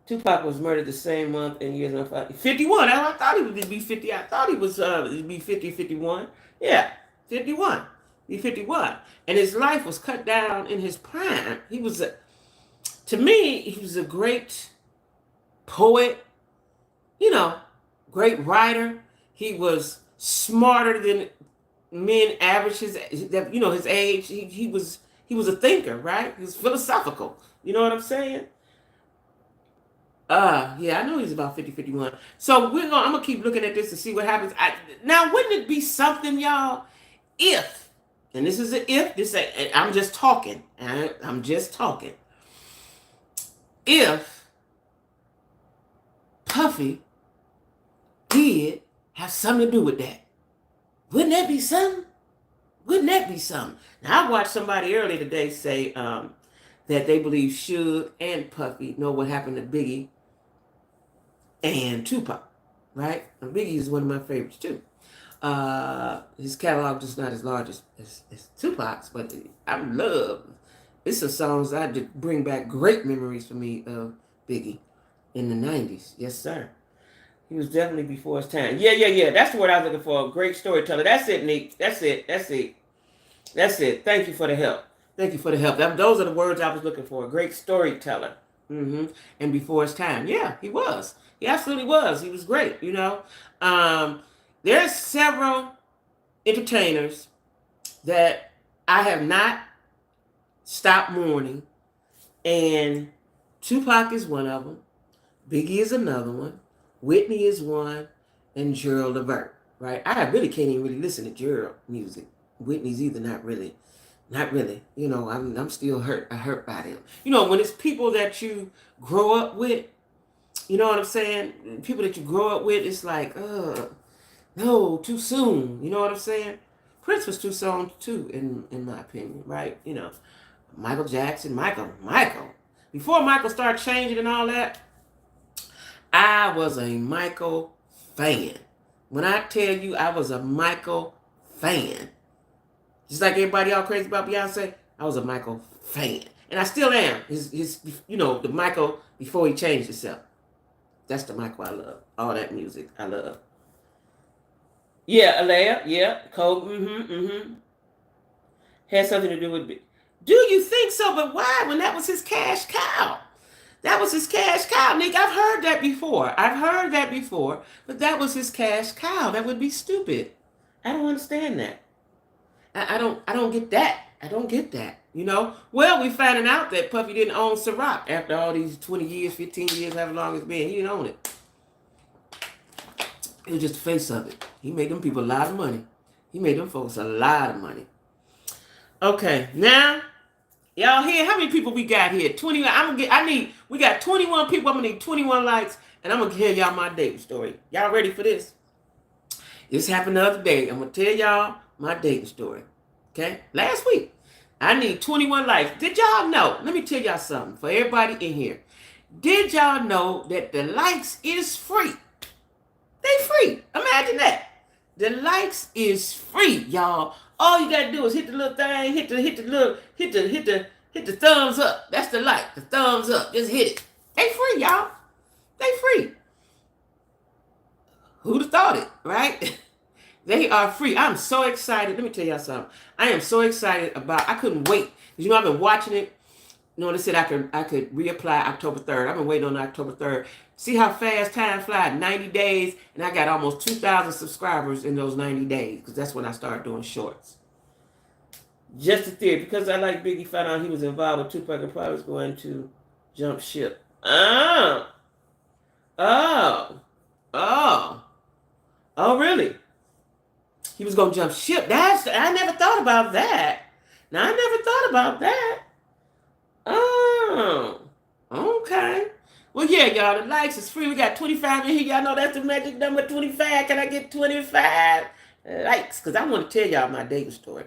Tupac was murdered the same month and years. 51. I thought he would be 50. I thought he was be 50, 51. Yeah, 51. Be 51. And his life was cut down in his prime. He was to me, he was a great poet, you know, great writer. He was smarter than men average his age. He was a thinker, right? He was philosophical. You know what I'm saying? Yeah, I know he's about 50, 51. So I'm gonna keep looking at this to see what happens. Now, wouldn't it be something, y'all, if, and this is an if, I'm just talking, I'm just talking. If Puffy did have something to do with that, wouldn't that be something? Wouldn't that be something? Now, I watched somebody earlier today say that they believe Suge and Puffy know what happened to Biggie and Tupac, right? And Biggie is one of my favorites too. His catalog is not as large as Tupac's, but I love. It's some songs that bring back great memories for me of Biggie in the 90s. Yes, sir. He was definitely before his time. Yeah. That's the word I was looking for. A great storyteller. That's it, Nick. That's it. Thank you for the help. Those are the words I was looking for. A great storyteller. And before his time. Yeah, he was. He absolutely was. He was great, you know. There's several entertainers that I have not stopped mourning. And Tupac is one of them. Biggie is another one. Whitney is one. And Gerald Levert, right? I really can't even really listen to Gerald music. Whitney's either not really. You know, I'm still hurt. I hurt by them. You know, when it's people that you grow up with, you know what I'm saying? People that you grow up with, it's like, no, too soon. You know what I'm saying? Prince was too soon too, in my opinion, right? You know, Michael Jackson, Michael. Before Michael started changing and all that, I was a Michael fan. When I tell you I was a Michael fan, just like everybody all crazy about Beyonce, I was a Michael fan. And I still am. His the Michael before he changed himself. That's the Michael I love. All that music I love. Yeah, Alea, yeah. Cole, had something to do with it. Do you think so? But why? When that was his cash cow. That was his cash cow, Nick. I've heard that before. But that was his cash cow. That would be stupid. I don't understand that. I don't get that. I don't get that. You know? Well, we finding out that Puffy didn't own Ciroc after all these 20 years, 15 years, however long it's been. He didn't own it. It was just the face of it. He made them people a lot of money. He made them folks a lot of money. Okay, now y'all here. How many people we got here? 21. We got 21 people. I'm gonna need 21 likes, and I'm gonna tell y'all my dating story. Y'all ready for this? This happened the other day. I'm gonna tell y'all my dating story. Okay, last week. I need 21 likes. Did y'all know? Let me tell y'all something for everybody in here. Did y'all know that the likes is free? They free. Imagine that. The likes is free, y'all. All you gotta do is hit the little thing, hit the thumbs up. That's the like, the thumbs up. Just hit it. They free, y'all. They free. Who'd have thought it, right? They are free. I'm so excited. Let me tell y'all something. I am so excited about. I couldn't wait. You know, I've been watching it. You know, they said I could reapply October 3rd. I've been waiting on October 3rd. See how fast time flies? 90 days, and I got almost 2,000 subscribers in those 90 days because that's when I started doing shorts. Just a theory, because I like Biggie, found out he was involved with Tupac and probably was going to jump ship. Oh, really? He was going to jump ship. I never thought about that. Now, I never thought about that. Oh, okay. Well, yeah, y'all, the likes is free. We got 25 in here. Y'all know that's the magic number, 25. Can I get 25 likes? Because I want to tell y'all my dating story.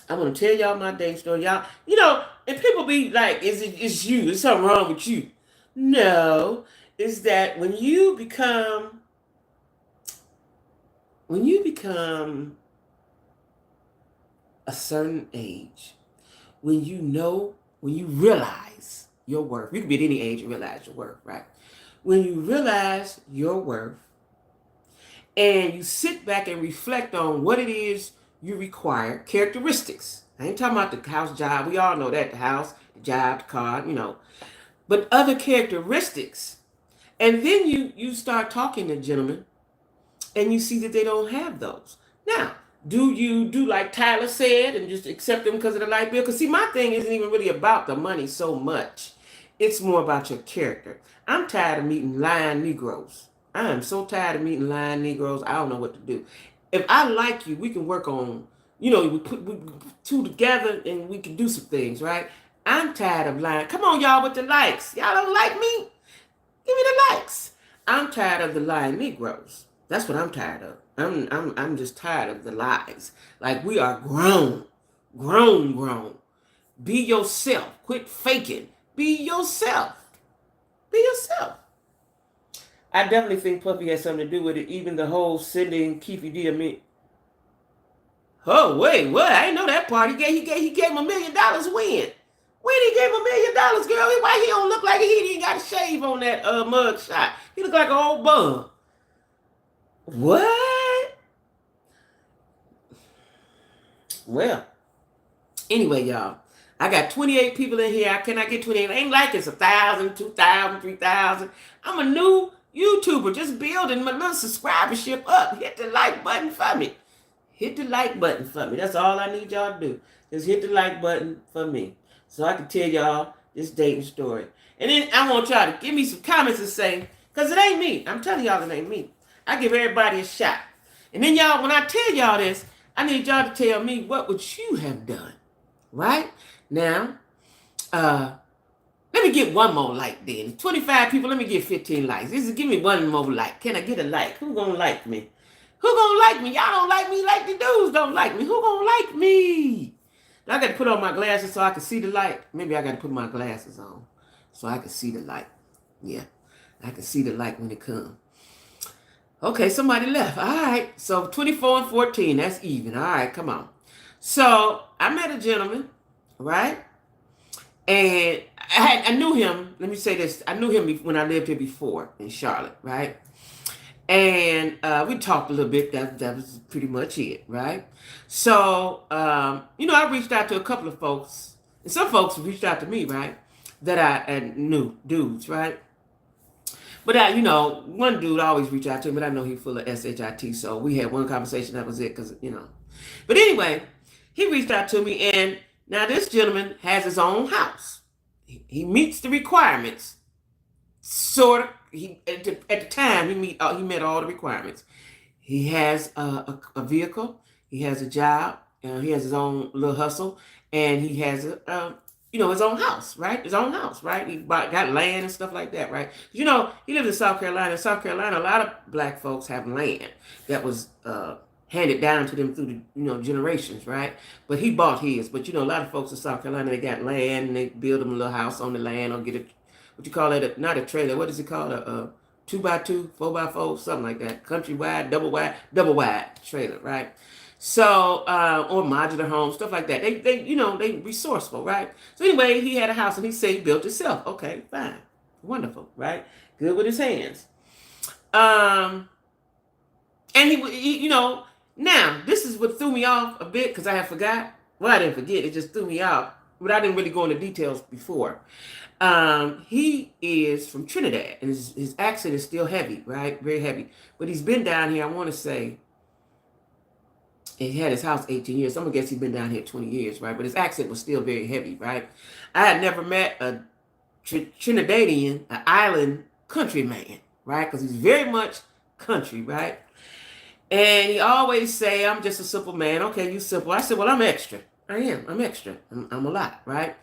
I want to tell y'all my dating story. Y'all, you know, and people be like, it's you. There's something wrong with you. No, it's that when you become a certain age, when you realize your worth, you can be at any age and realize your worth, right? When you realize your worth and you sit back and reflect on what it is you require, characteristics. I ain't talking about the house, job. We all know that, the house, the job, the car, you know. But other characteristics. And then you start talking to gentlemen and you see that they don't have those. Now, do you do like Tyler said and just accept them because of the light bill? Because see, my thing isn't even really about the money so much. It's more about your character. I'm tired of meeting lying Negroes. I am so tired of meeting lying Negroes. I don't know what to do. If I like you, we can work on, you know, we put two together and we can do some things, right? I'm tired of lying. Come on, y'all, with the likes. Y'all don't like me? Give me the likes. I'm tired of the lying Negroes. That's what I'm tired of. I'm just tired of the lies. Like, we are grown. Be yourself. Quit faking. Be yourself. Be yourself. I definitely think Puffy has something to do with it. Even the whole sending Keefe D. Oh, wait, what? I didn't know that part. He gave him $1 million when? When he gave him $1 million, girl? Why he don't look like he ain't got a shave on that mug shot? He look like an old bum. What? Well, anyway, y'all, I got 28 people in here. Can I get 28? It ain't like it's 1,000, 2,000, 3,000. I'm a new YouTuber, just building my little subscribership up. Hit the like button for me. Hit the like button for me. That's all I need y'all to do. Just hit the like button for me, so I can tell y'all this dating story. And then I want y'all to give me some comments and say, because it ain't me. I'm telling y'all it ain't me. I give everybody a shot. And then y'all, when I tell y'all this, I need y'all to tell me what would you have done. Right? Now, let me get one more like then. 25 people, let me get 15 likes. Give me one more like. Can I get a like? Who gonna like me? Who gonna like me? Y'all don't like me like the dudes don't like me. Who gonna like me? Now I got to put on my glasses so I can see the light. Maybe I got to put my glasses on so I can see the light. Yeah, I can see the light when it comes. Okay, somebody left. All right, so 24 and 14, that's even. All right, come on. So I met a gentleman, right? And I knew him. Let me say this. I knew him when I lived here before in Charlotte, right? And we talked a little bit. That was pretty much it, right? So, you know, I reached out to a couple of folks. And some folks reached out to me, right? That I knew, dudes, right? But, you know, one dude always reached out to me, but I know he's full of SHIT. So we had one conversation. That was it because, you know. But anyway, he reached out to me. And now this gentleman has his own house. He meets the requirements. Sort of. At the time, he met all the requirements. He has a vehicle. He has a job. He has his own little hustle, and he has his own house, right? His own house, right? Got land and stuff like that, right? He lives in South Carolina. In South Carolina, a lot of black folks have land that was handed down to them through the generations, right? But he bought his. But a lot of folks in South Carolina, they got land and they build them a little house on the land or get what you call it, not a trailer. What is it called? A 2x2, 4x4, something like that. Country wide, double wide trailer, right? So, or modular home, stuff like that. They resourceful, right? So anyway, he had a house and he said he built himself. Okay, fine. Wonderful, right? Good with his hands. And he now this is what threw me off a bit because I had forgot. Well, I didn't forget. It just threw me off. But I didn't really go into details before. He is from Trinidad and his accent is still heavy, right? Very heavy. But he's been down here, I want to say, he had his house 18 years. I'm going to guess he's been down here 20 years, right? But his accent was still very heavy, right? I had never met a Trinidadian, an island country man, right? Because he's very much country, right? And he always say, I'm just a simple man. Okay, you simple. I said, well, I'm extra. I am. I'm extra. I'm a lot, right?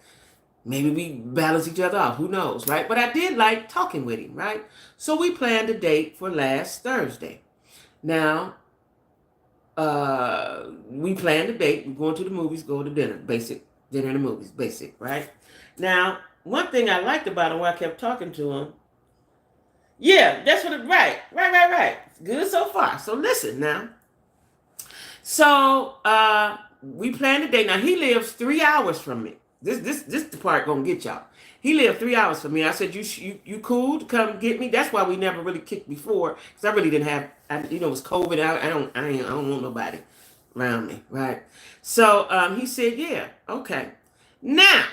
Maybe we balance each other out. Who knows, right? But I did like talking with him, right? So we planned a date for last Thursday. Now, we planned a date. We're going to the movies, go to dinner. Basic. Dinner and the movies. Basic, right? Now, one thing I liked about him while I kept talking to him, yeah, that's what right. Good so far. So listen now. So, we planned a date. Now, he lives 3 hours from me. This the part gonna get y'all. He lived 3 hours from me. I said, you cool to come get me? That's why we never really kicked before, because I really didn't have, it was COVID. I don't want nobody around me, right? So he said, yeah, okay. Now,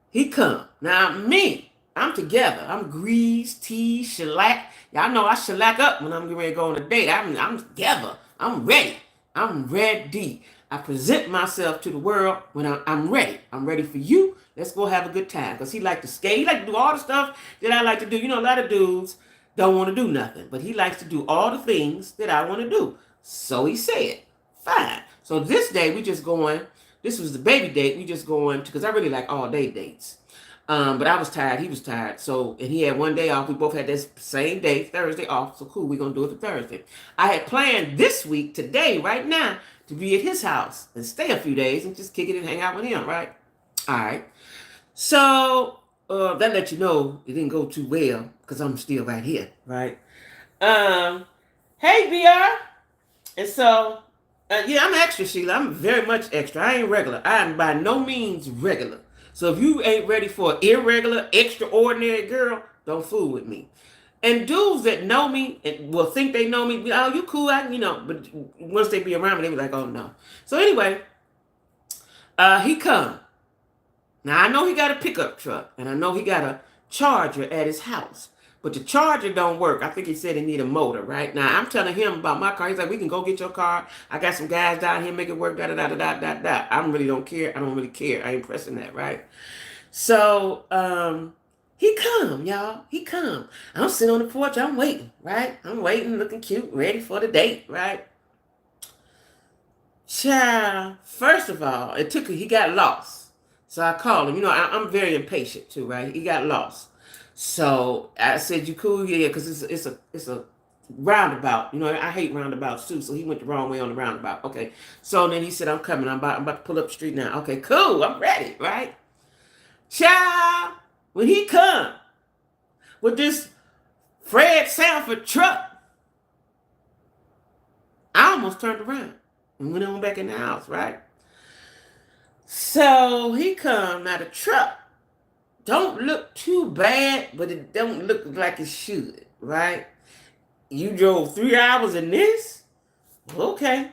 he come. Now me, I'm together. I'm greased, tea, shellac. Y'all know I shellac up when I'm getting ready to go on a date. I'm together. I'm ready. I'm ready. I present myself to the world when I'm ready. I'm ready for you. Let's go have a good time. Because he like to skate. He like to do all the stuff that I like to do. A lot of dudes don't want to do nothing. But he likes to do all the things that I want to do. So he said, fine. So this day we just going, this was the baby date. We just going, because I really like all day dates. But I was tired. He was tired. So, and he had one day off. We both had this same day, Thursday off. So cool. We're going to do it for Thursday. I had planned this week, today, right now, to be at his house and stay a few days and just kick it and hang out with him, right? All right. So, that let you know it didn't go too well because I'm still right here, right? Hey, BR. And so, yeah, I'm extra, Sheila. I'm very much extra. I ain't regular. I am by no means regular. So if you ain't ready for an irregular, extraordinary girl, don't fool with me. And dudes that know me and will think they know me, oh, you cool, but once they be around me, they be like, oh, no. So anyway, he come. Now, I know he got a pickup truck, and I know he got a charger at his house. But the charger don't work. I think he said he need a motor, right? Now, I'm telling him about my car. He's like, we can go get your car. I got some guys down here, make it work, da-da-da-da-da-da-da. I really don't care. I don't really care. I ain't pressing that, right? So, he come, y'all. He come. I'm sitting on the porch. I'm waiting, right? I'm waiting, looking cute, ready for the date, right? Child, first of all, he got lost. So I called him. I'm very impatient too, right? He got lost. So I said, you cool? Yeah, because it's a roundabout. I hate roundabouts too. So he went the wrong way on the roundabout. Okay. So then he said, I'm coming. I'm about to pull up the street now. Okay, cool. I'm ready, right? Child, when he come with this Fred Sanford truck, I almost turned around and went on back in the house, right? So he come. Now the truck don't look too bad, but it don't look like it should, right? You drove 3 hours in this? Okay.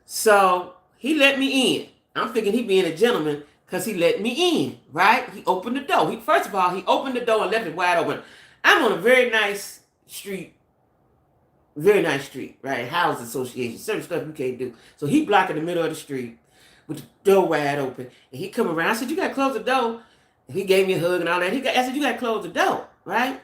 So he let me in. I'm thinking he being a gentleman because he let me in, right? He opened the door. First of all, he opened the door and left it wide open. I'm on a very nice street, right? Housing association, certain stuff you can't do. So he blocked in the middle of the street with the door wide open. And he come around. I said, you got to close the door. He gave me a hug and all that. I said, you got to close the door, right?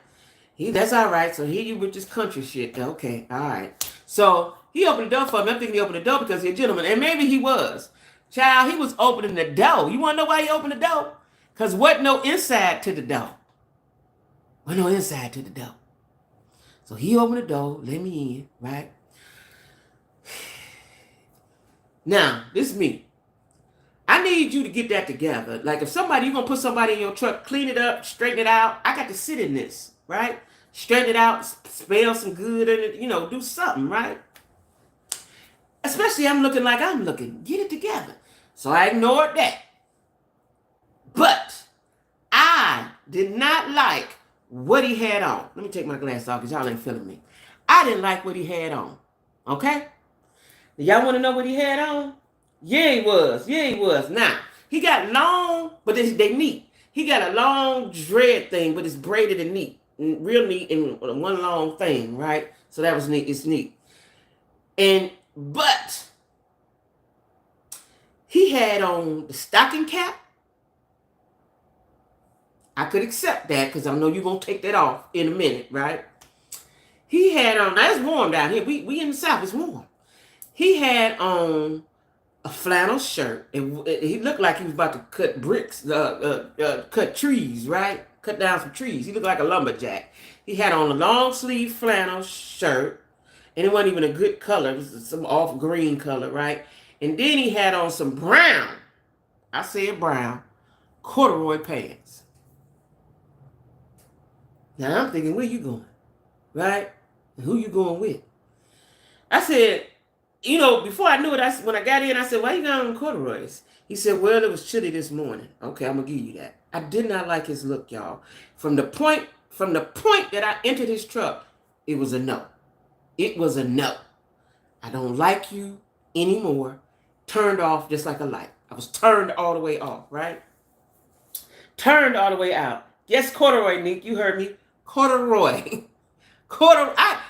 That's all right. So here you with this country shit. Okay, all right. So he opened the door for me. I'm thinking he opened the door because he's a gentleman, and maybe he was. Child, he was opening the door. You want to know why he opened the door? Because wasn't no inside to the door. Wasn't no inside to the door. So he opened the door, let me in, right? Now, this is me. I need you to get that together. Like if somebody, you're going to put somebody in your truck, clean it up, straighten it out. I got to sit in this, right? Straighten it out, spell some good in it, do something, right? Especially I'm looking like I'm looking. Get it together. So I ignored that. But I did not like what he had on. Let me take my glasses off because y'all ain't feeling me. I didn't like what he had on. Okay? Y'all want to know what he had on? Yeah, he was. Yeah, he was. Now, he got long, but they neat. He got a long dread thing, but it's braided and neat. Real neat and one long thing, right? So that was neat. It's neat. But he had on the stocking cap. I could accept that because I know you're going to take that off in a minute, right? He had on, now it's warm down here. We in the South, it's warm. He had on a flannel shirt. He looked like he was about to cut bricks, cut trees, right? Cut down some trees. He looked like a lumberjack. He had on a long sleeve flannel shirt, and it wasn't even a good color. It was some off green color, right? And then he had on some brown, I said brown, corduroy pants. Now I'm thinking, where you going? Right? And who you going with? I said, before I knew it, when I got in, I said, why you got on corduroys? He said, well, it was chilly this morning. Okay, I'm going to give you that. I did not like his look, y'all. From the point that I entered his truck, it was a no. It was a no. I don't like you anymore. Turned off just like a light. I was turned all the way off, right? Turned all the way out. Yes, corduroy, Nick, you heard me. Corduroy.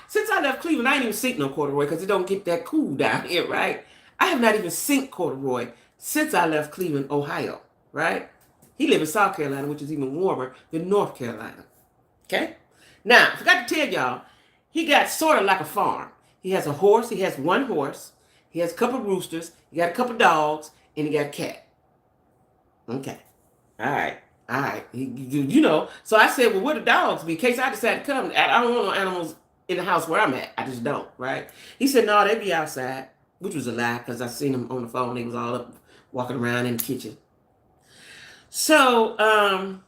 Since I left Cleveland, I ain't even seen no corduroy because it don't get that cool down here, right? I have not even seen corduroy since I left Cleveland, Ohio, right? He lives in South Carolina, which is even warmer than North Carolina, okay? Now, I forgot to tell y'all, he got sort of like a farm. He has a horse. He has one horse. He has a couple roosters. He got a couple dogs, and he got a cat. Okay. All right. So I said, well, where the dogs be? In case I decide to come. I don't want no animals in the house where I'm at. I just don't, right? He said, no, they be outside, which was a lie because I seen them on the phone. They was all up walking around in the kitchen. So I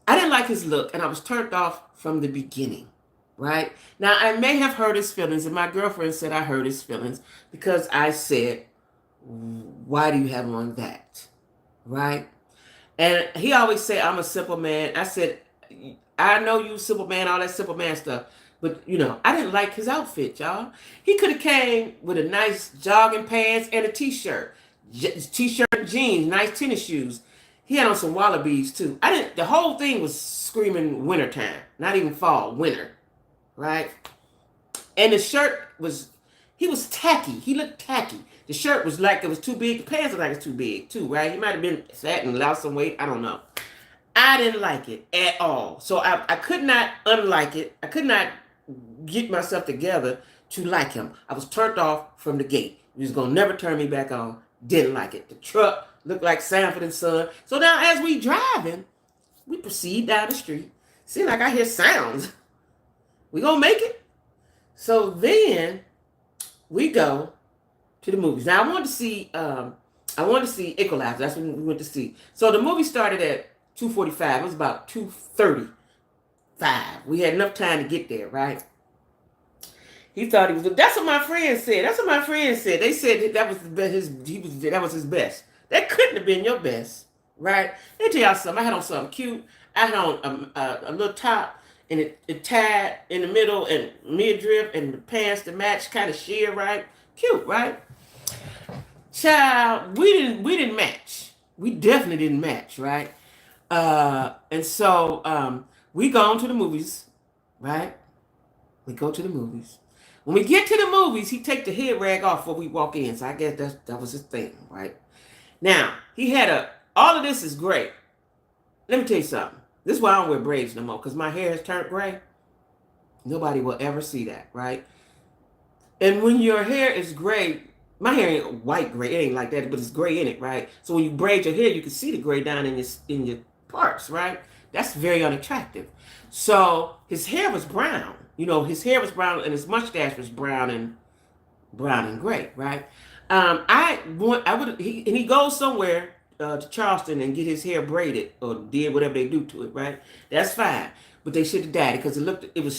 didn't like his look, and I was turned off from the beginning, right? Now, I may have hurt his feelings, and my girlfriend said I hurt his feelings because I said, why do you have on that, right? And he always said, I'm a simple man. I said, I know you simple man, all that simple man stuff. But, I didn't like his outfit, y'all. He could have came with a nice jogging pants and a t-shirt. T-shirt and jeans, nice tennis shoes. He had on some wallabies, too. The whole thing was screaming wintertime. Not even fall, winter. Right? And the shirt he was tacky. He looked tacky. The shirt was like it was too big. The pants were like it's too big too, right? He might have been fat and lost some weight. I don't know. I didn't like it at all. So I could not unlike it. I could not get myself together to like him. I was turned off from the gate. He was going to never turn me back on. Didn't like it. The truck looked like Sanford and Son. So now as we driving, we proceed down the street. Seems like I hear sounds. We going to make it? So then we go to the movies. Now I wanted to see Equalizer. That's what we went to see. So the movie started at 2:45. It was about 2:35. We had enough time to get there, right? He thought he was. That's what my friend said. They said that was that was his best. That couldn't have been your best, right? Let me tell y'all something. I had on something cute. I had on a little top, and it tied in the middle and midriff, and the pants to match, kind of sheer, right? Cute, right? Child, we didn't match. We definitely didn't match, right? And so we go to the movies, right? We go to the movies. When we get to the movies, he take the head rag off before we walk in. So I guess that was his thing, right? Now, he had all of this is great. Let me tell you something. This is why I don't wear braids no more, because my hair has turned gray. Nobody will ever see that, right? And when your hair is gray, my hair ain't white gray, it ain't like that, but it's gray in it, right? So when you braid your hair, you can see the gray down in your parts, right? That's very unattractive. So his hair was brown. His hair was brown and his mustache was brown and gray, right? He goes somewhere to Charleston and get his hair braided or did whatever they do to it, right? That's fine. But they should have dyed it because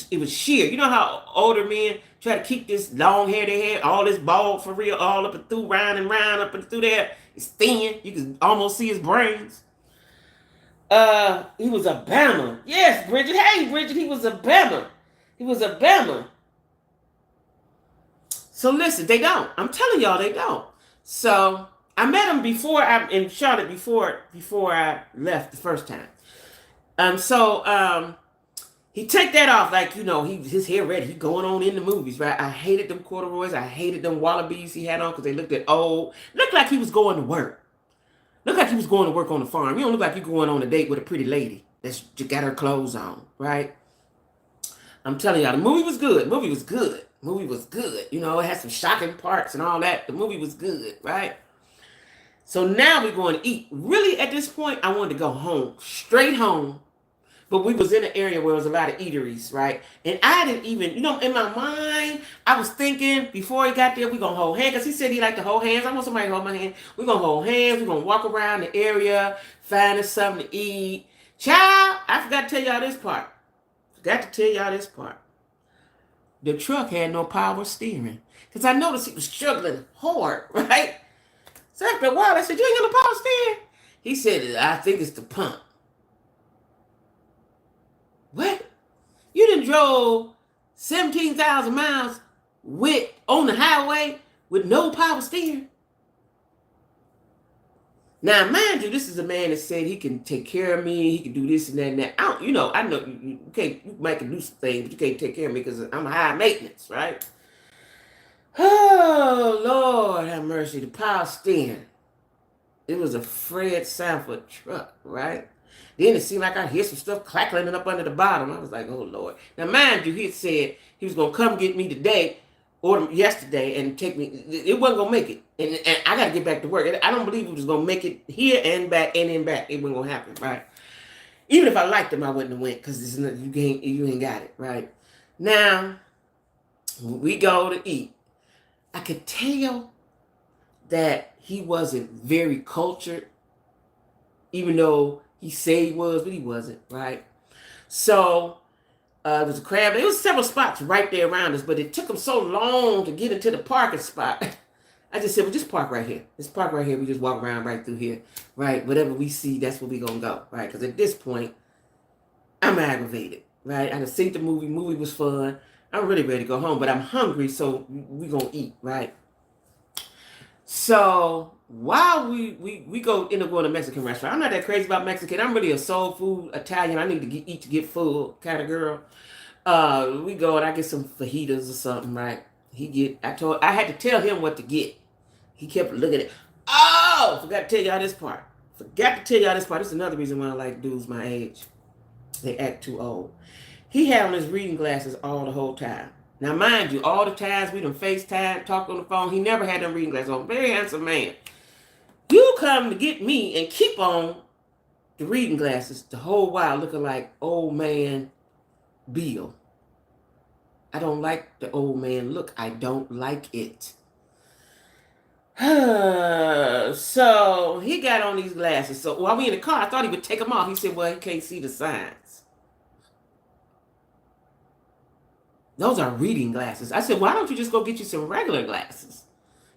it was sheer. You know how older men try to keep this long hair they had, all this bald for real, all up and through, round and round, up and through there. It's thin. You can almost see his brains. He was a Bama. Yes, Bridget. Hey, Bridget, he was a Bama. He was a Bama. So listen, they don't. I'm telling y'all, they don't. So I met him in Charlotte before I left the first time. He take that off like his hair ready. He going on in the movies, right? I hated them corduroys. I hated them wallabies he had on because they looked old. Looked like he was going to work. Looked like he was going to work on the farm. You don't look like you're going on a date with a pretty lady that's got her clothes on, right? I'm telling y'all, the movie was good. The movie was good. The movie was good. It had some shocking parts and all that. The movie was good, right? So now we're going to eat. Really, at this point, I wanted to go home, straight home. But we was in an area where there was a lot of eateries, right? And I didn't even, in my mind, I was thinking before he got there, we're going to hold hands. Because he said he liked to hold hands. I want somebody to hold my hand. We're going to hold hands. We're going to walk around the area, find us something to eat. Child, I forgot to tell y'all this part. The truck had no power steering. Because I noticed he was struggling hard, right? So after a while, I said, you ain't got no power steering? He said, I think it's the pump. What? You done drove 17,000 miles on the highway with no power steering? Now, mind you, this is a man that said he can take care of me, he can do this and that and that. I know you might can do some things, but you can't take care of me because I'm high maintenance, right? Oh, Lord have mercy. The power steering. It was a Fred Sanford truck, right? Then it seemed like I hear some stuff crackling up under the bottom. I was like, oh, Lord. Now, mind you, he had said he was going to come get me today or yesterday and take me. It wasn't going to make it. And I got to get back to work. I don't believe he was going to make it here and back and then back. It wasn't going to happen, right? Even if I liked him, I wouldn't have went because you ain't got it, right? Now, when we go to eat, I could tell that he wasn't very cultured, even though he said he was, but he wasn't, right? So it was a crab. There was several spots right there around us, but it took him so long to get into the parking spot. I just said, well, just park right here. Just park right here. We just walk around right through here, right? Whatever we see, that's where we going to go, right? Because at this point, I'm aggravated, right? I done seen the movie. Movie was fun. I'm really ready to go home, but I'm hungry, so we going to eat, right? So while we end up going to a Mexican restaurant, I'm not that crazy about Mexican. I'm really a soul food Italian. I need to eat to get full kind of girl. We go and I get some fajitas or something, right? I had to tell him what to get. He kept looking at. Oh, forgot to tell y'all this part. This is another reason why I like dudes my age. They act too old. He had on his reading glasses all the whole time. Now, mind you, all the times we done FaceTime, talked on the phone, he never had them reading glasses on. Very handsome man. You come to get me and keep on the reading glasses the whole while looking like old man Bill. I don't like the old man look. I don't like it. So he got on these glasses. So while we in the car, I thought he would take them off. He said, well, he can't see the signs. Those are reading glasses. I said, why don't you just go get you some regular glasses?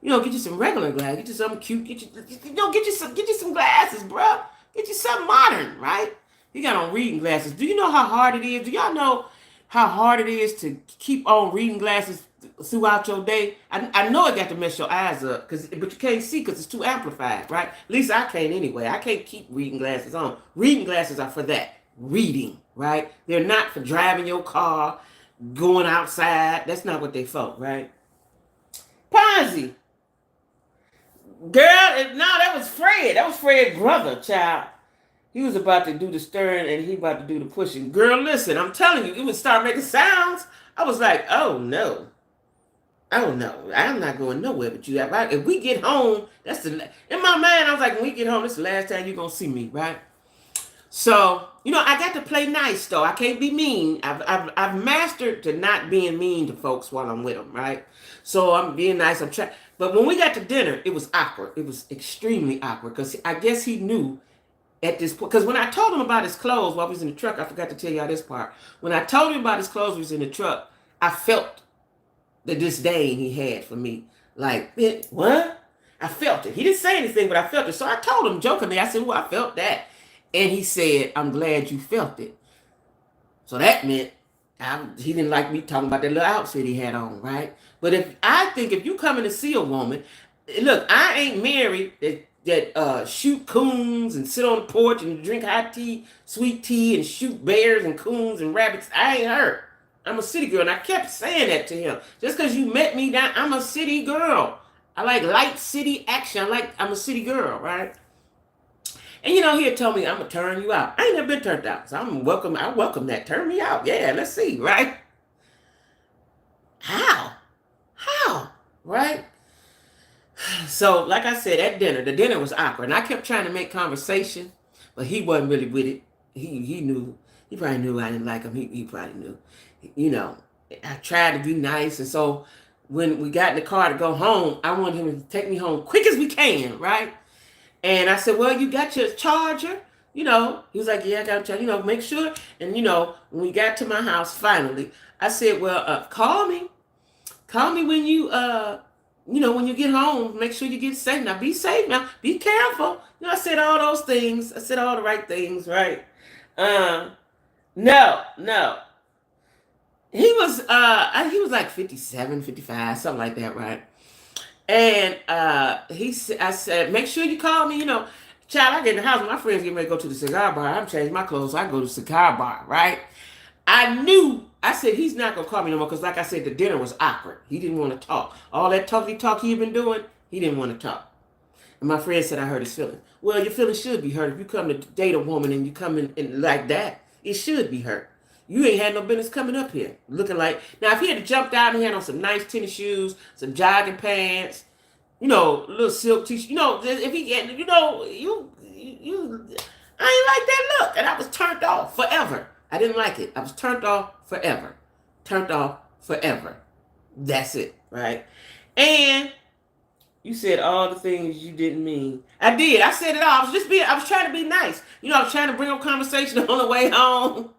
Get you some regular glasses. Get you something cute. Get you some glasses, bro. Get you something modern, right? He got on reading glasses. Do you know how hard it is? Do y'all know how hard it is to keep on reading glasses throughout your day? I know it got to mess your eyes up, but you can't see because it's too amplified, right? At least I can't anyway. I can't keep reading glasses on. Reading glasses are for that. Reading, right? They're not for driving your car, going outside. That's not what they for, right? Ponzi. Girl, no, that was Fred. That was Fred's brother, child. He was about to do the stirring and he about to do the pushing. Girl, listen, I'm telling you, it would start making sounds. I was like, oh no. Oh no, I'm not going nowhere with you. If we get home, in my mind, I was like, when we get home, this is the last time you're gonna see me, right? So, I got to play nice though. I can't be mean. I've mastered to not being mean to folks while I'm with them, right? So I'm being nice. I'm trying. But when we got to dinner, it was awkward. It was extremely awkward because I guess he knew at this point. Because when I told him about his clothes while we was in the truck, I forgot to tell y'all this part. When I told him about his clothes, we was in the truck. I felt the disdain he had for me. Like, what? I felt it. He didn't say anything, but I felt it. So I told him jokingly. I said, "Well, I felt that." And he said, "I'm glad you felt it." So that meant he didn't like me talking about that little outfit he had on, right? But if you coming to see a woman, look, I ain't married that shoot coons and sit on the porch and drink hot tea, sweet tea, and shoot bears and coons and rabbits. I ain't her. I'm a city girl, and I kept saying that to him. Just because you met me down, I'm a city girl. I like light city action. I'm a city girl, right? And he had told me, I'm gonna turn you out. I ain't never been turned out. So I welcome that. Turn me out. Yeah, let's see, right? How? Right? So, like I said, at dinner, the dinner was awkward. And I kept trying to make conversation, but he wasn't really with it. He knew. He probably knew I didn't like him. He probably knew. I tried to be nice. And so when we got in the car to go home, I wanted him to take me home quick as we can, right? And I said, well, you got your charger? He was like, yeah, I got a charger. Make sure. And, when we got to my house finally, I said, well, call me. Call me when when you get home. Make sure you get safe. Now, be safe now. Be careful. I said all those things. I said all the right things, right? No. He was like 57, 55, something like that, right? And I said, make sure you call me, child, I get in the house, my friends getting ready to go to the cigar bar. I'm changing my clothes, so I go to the cigar bar, right? I said, he's not going to call me no more, because like I said, the dinner was awkward. He didn't want to talk. All that talk he had been doing, he didn't want to talk. And my friend said, I hurt his feelings. Well, your feelings should be hurt. If you come to date a woman and you come in like that, it should be hurt. You ain't had no business coming up here looking like. Now, if he had jumped out and he had on some nice tennis shoes, some jogging pants, little silk t-shirt, if he had, I ain't like that look. And I was turned off forever. I didn't like it. I was turned off forever. Turned off forever. That's it, right? And you said all the things you didn't mean. I did. I said it all. I was trying to be nice. I was trying to bring up conversation on the way home.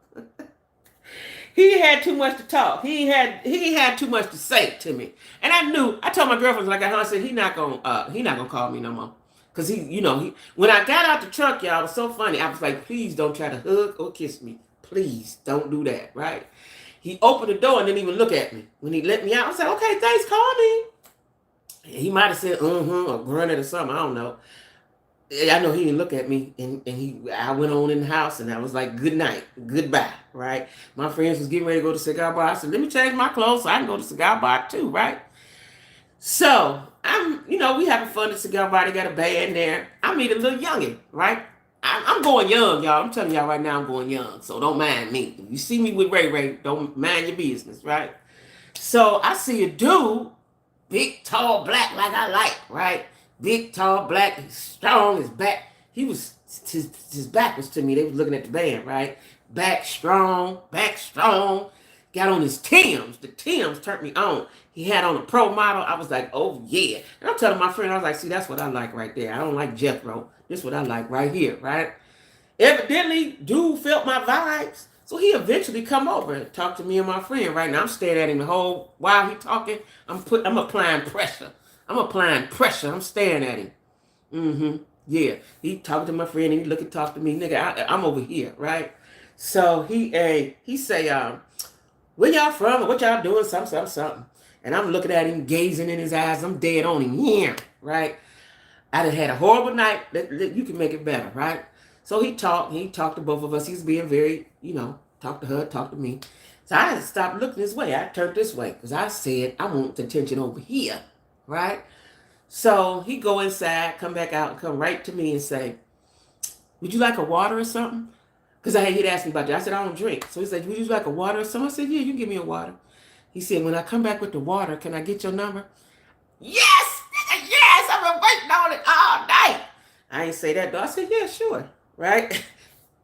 He had too much to talk. He had too much to say to me. And I told my girlfriend, like I said, he not gonna call me no more. Cause when I got out the truck, y'all, it was so funny. I was like, please don't try to hug or kiss me. Please don't do that, right? He opened the door and didn't even look at me. When he let me out, I said, okay, thanks, call me. And he might have said, or grunted or something, I don't know. I know he didn't look at me, and I went on in the house, and I was like, good night, goodbye, right? My friends was getting ready to go to the cigar bar. I said, let me change my clothes so I can go to the cigar bar too, right? So we having fun at the cigar bar. They got a band there. I meet a little youngin', right? I'm going young, y'all. I'm telling y'all right now, I'm going young, so don't mind me. If you see me with Ray, don't mind your business, right? So I see a dude, big, tall, black, like I like, right? Big, tall, black, strong, his back. His back was to me. They was looking at the band, right? Back strong. Got on his Timbs. The Timbs turned me on. He had on a Pro model. I was like, oh, yeah. And I'm telling my friend, I was like, see, that's what I like right there. I don't like Jethro. This is what I like right here, right? Evidently, dude felt my vibes. So he eventually come over and talk to me and my friend. Right now, I'm staring at him the whole while he talking. I'm applying pressure. I'm staring at him. Yeah. He talking to my friend and he look and talk to me. Nigga, I'm over here, right? So he say, where y'all from? Or what y'all doing? Something. And I'm looking at him, gazing in his eyes. I'm dead on him. Yeah, right? I done had a horrible night. You can make it better, right? So he talked to both of us. He's being very, talk to her, talk to me. So I had to stop looking this way. I turned this way because I said, I want the attention over here, right? So he go inside, come back out, and come right to me and say, would you like a water or something? Because he'd asked me about that. I said, I don't drink. So he said, would you like a water or something? I said, yeah, you can give me a water. He said, when I come back with the water, can I get your number? Yes, nigga, yes, I've been waiting on it all night. I ain't say that though. I said, yeah, sure. Right?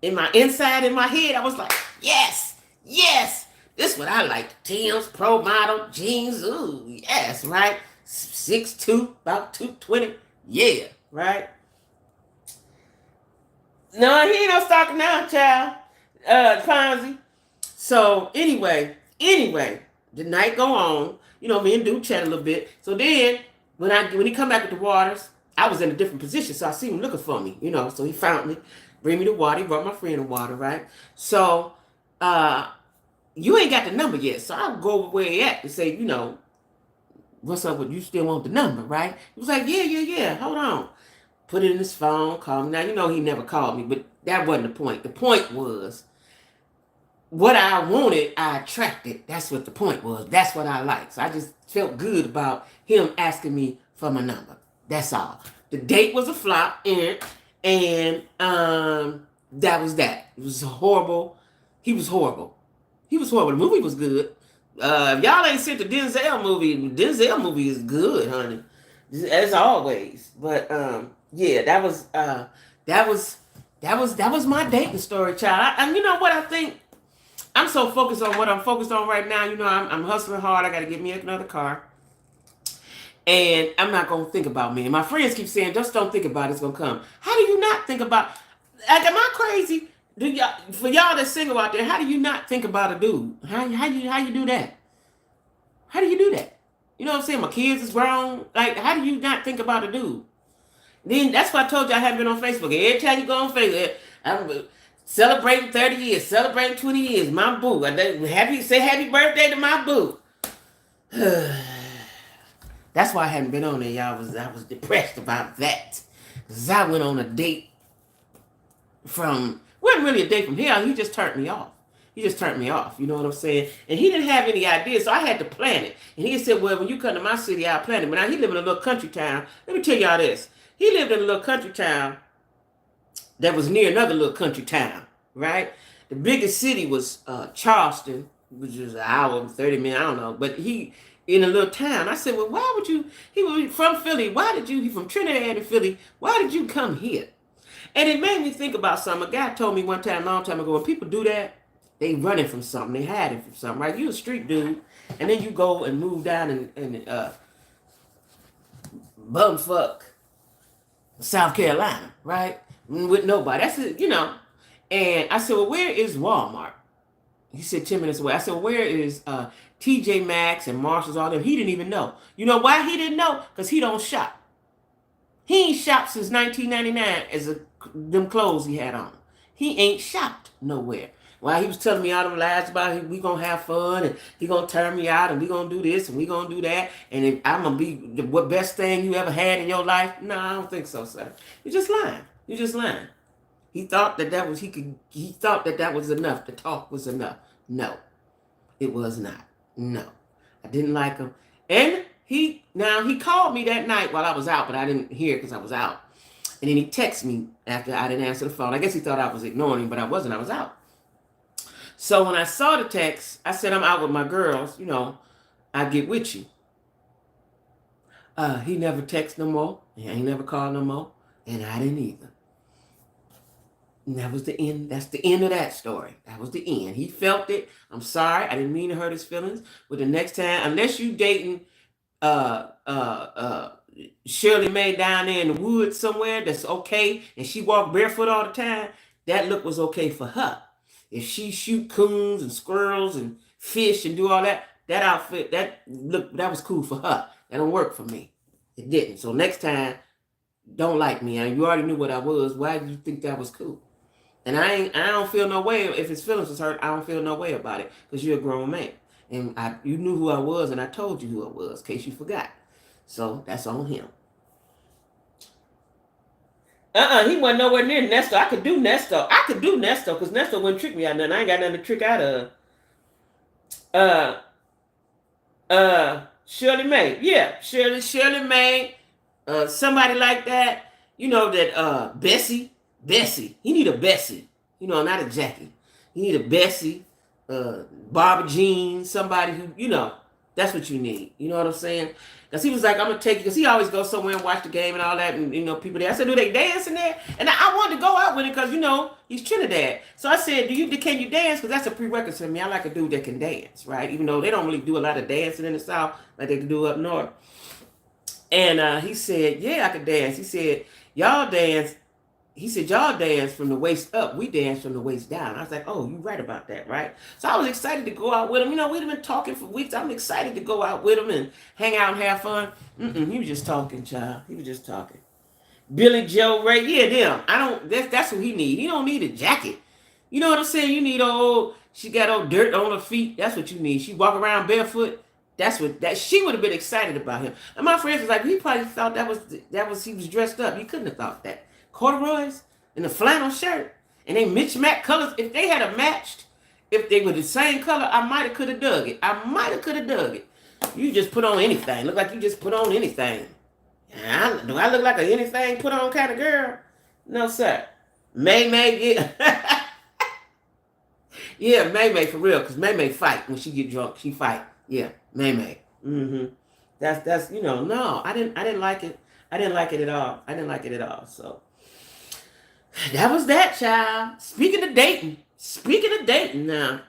In my head, I was like, yes, yes. This is what I like. Tim's Pro Model jeans. Ooh, yes, right? 6'2", about 220. Yeah, right? No, he ain't no stalking now, child. Fonzie. So anyway, the night go on. You know, me and Dude chat a little bit. So then when he come back with the waters, I was in a different position. So I see him looking for me, you know. So he found me, bring me the water. He brought my friend the water, right? So you ain't got the number yet. So I'll go where he at and say, you know, what's up with you still want the number, right? He was like, yeah. Hold on. Put it in his phone, call me. Now, you know he never called me, but that wasn't the point. The point was what I wanted, I attracted. That's what the point was. That's what I liked. So I just felt good about him asking me for my number. That's all. The date was a flop, and that was that. It was horrible. He was horrible. The movie was good. If y'all ain't seen the Denzel movie is good, honey. As always. But yeah, that was my dating story, child. And you know what I think? I'm so focused on what I'm focused on right now. You know, I'm hustling hard. I got to get me another car. And I'm not going to think about me. And my friends keep saying, just don't think about it. It's going to come. How do you not think about... Like, am I crazy? For y'all that's single out there, how do you not think about a dude? How you do that? How do you do that? You know what I'm saying? My kids is grown. Like, how do you not think about a dude? Then that's why I told you I haven't been on Facebook. Every time you go on Facebook, I'm celebrating 30 years, celebrating 20 years, my boo. Say happy birthday to my boo. That's why I hadn't been on there, y'all. I was depressed about that. Because I went on a date wasn't really a date from him. He just turned me off. You know what I'm saying? And he didn't have any ideas, so I had to plan it. And he said, well, when you come to my city, I'll plan it. But now he lived in a little country town. Let me tell y'all this. He lived in a little country town that was near another little country town, right? The biggest city was Charleston, which was an hour and 30 minutes, I don't know. But he, in a little town. I said, well, why would you, he was from Philly, he from Trinidad and Philly, why did you come here? And it made me think about something. A guy told me one time, a long time ago, when people do that, they running from something, they hiding from something, right? You a street dude, and then you go and move down and bumfuck South Carolina, right? With nobody. That's it, you know. And I said, well, where is Walmart? He said 10 minutes away. I said, well, where is TJ Maxx and Marshalls, all them? He didn't even know. You know why he didn't know? Because he don't shop. He ain't shopped since 1999 as them clothes he had on. He ain't shopped nowhere. While he was telling me all them lies about we gonna have fun and he gonna turn me out and we gonna do this and we gonna do that and if I'm gonna be the best thing you ever had in your life. No, I don't think so, sir. You're just lying. He thought that was enough. The talk was enough. No, it was not. No, I didn't like him. And he called me that night while I was out, but I didn't hear because I was out. And then he texted me after I didn't answer the phone. I guess he thought I was ignoring him, but I wasn't. I was out. So when I saw the text, I said, I'm out with my girls. You know, I'll get with you. He never texted no more. He ain't never called no more. And I didn't either. And that was the end. That's the end of that story. That was the end. He felt it. I'm sorry. I didn't mean to hurt his feelings. But the next time, unless you dating Shirley Mae down there in the woods somewhere, that's okay. And she walked barefoot all the time. That look was okay for her. If she shoot coons and squirrels and fish and do all that, that outfit, that was cool for her. That don't work for me. It didn't. So next time, don't like me. And you already knew what I was. Why did you think that was cool? And I don't feel no way. If his feelings was hurt, I don't feel no way about it. Because you're a grown man. And you knew who I was and I told you who I was, in case you forgot. So that's on him. He wasn't nowhere near Nesto. I could do Nesto because Nesto wouldn't trick me out of nothing. I ain't got nothing to trick out of. Shirley Mae. Yeah, Shirley Mae. Somebody like that. You know that Bessie. Bessie. He need a Bessie. You know, not a Jackie. He need a Bessie, Barbara Jean, somebody who, you know, that's what you need. You know what I'm saying? Because he was like, I'm going to take you, because he always goes somewhere and watch the game and all that, and, you know, people there. I said, do they dance in there? And I wanted to go out with it because, you know, he's Trinidad. So I said, can you dance? Because that's a prerequisite for me. I like a dude that can dance, right? Even though they don't really do a lot of dancing in the South like they can do up north. And he said, yeah, I could dance. He said, y'all dance. He said, y'all dance from the waist up. We dance from the waist down. I was like, oh, you're right about that, right? So I was excited to go out with him. You know, we'd been talking for weeks. I'm excited to go out with him and hang out and have fun. He was just talking, child. He was just talking. Billy Joe Ray, yeah, them. That's what he need. He don't need a jacket. You know what I'm saying? You need she got old dirt on her feet. That's what you need. She walk around barefoot. She would have been excited about him. And my friends was like, he probably thought he was dressed up. He couldn't have thought that. Corduroys and a flannel shirt and they mismatched colors. If they had a matched, if they were the same color, I might have could have dug it. You just put on anything. Look like you just put on anything. Do I look like a anything put on kind of girl? No, sir. May, yeah. Yeah, May for real, because May fight when she get drunk. She fight. Yeah, May. Mm-hmm. That's no, I didn't like it. I didn't like it at all. So that was that, child. Speaking of dating now,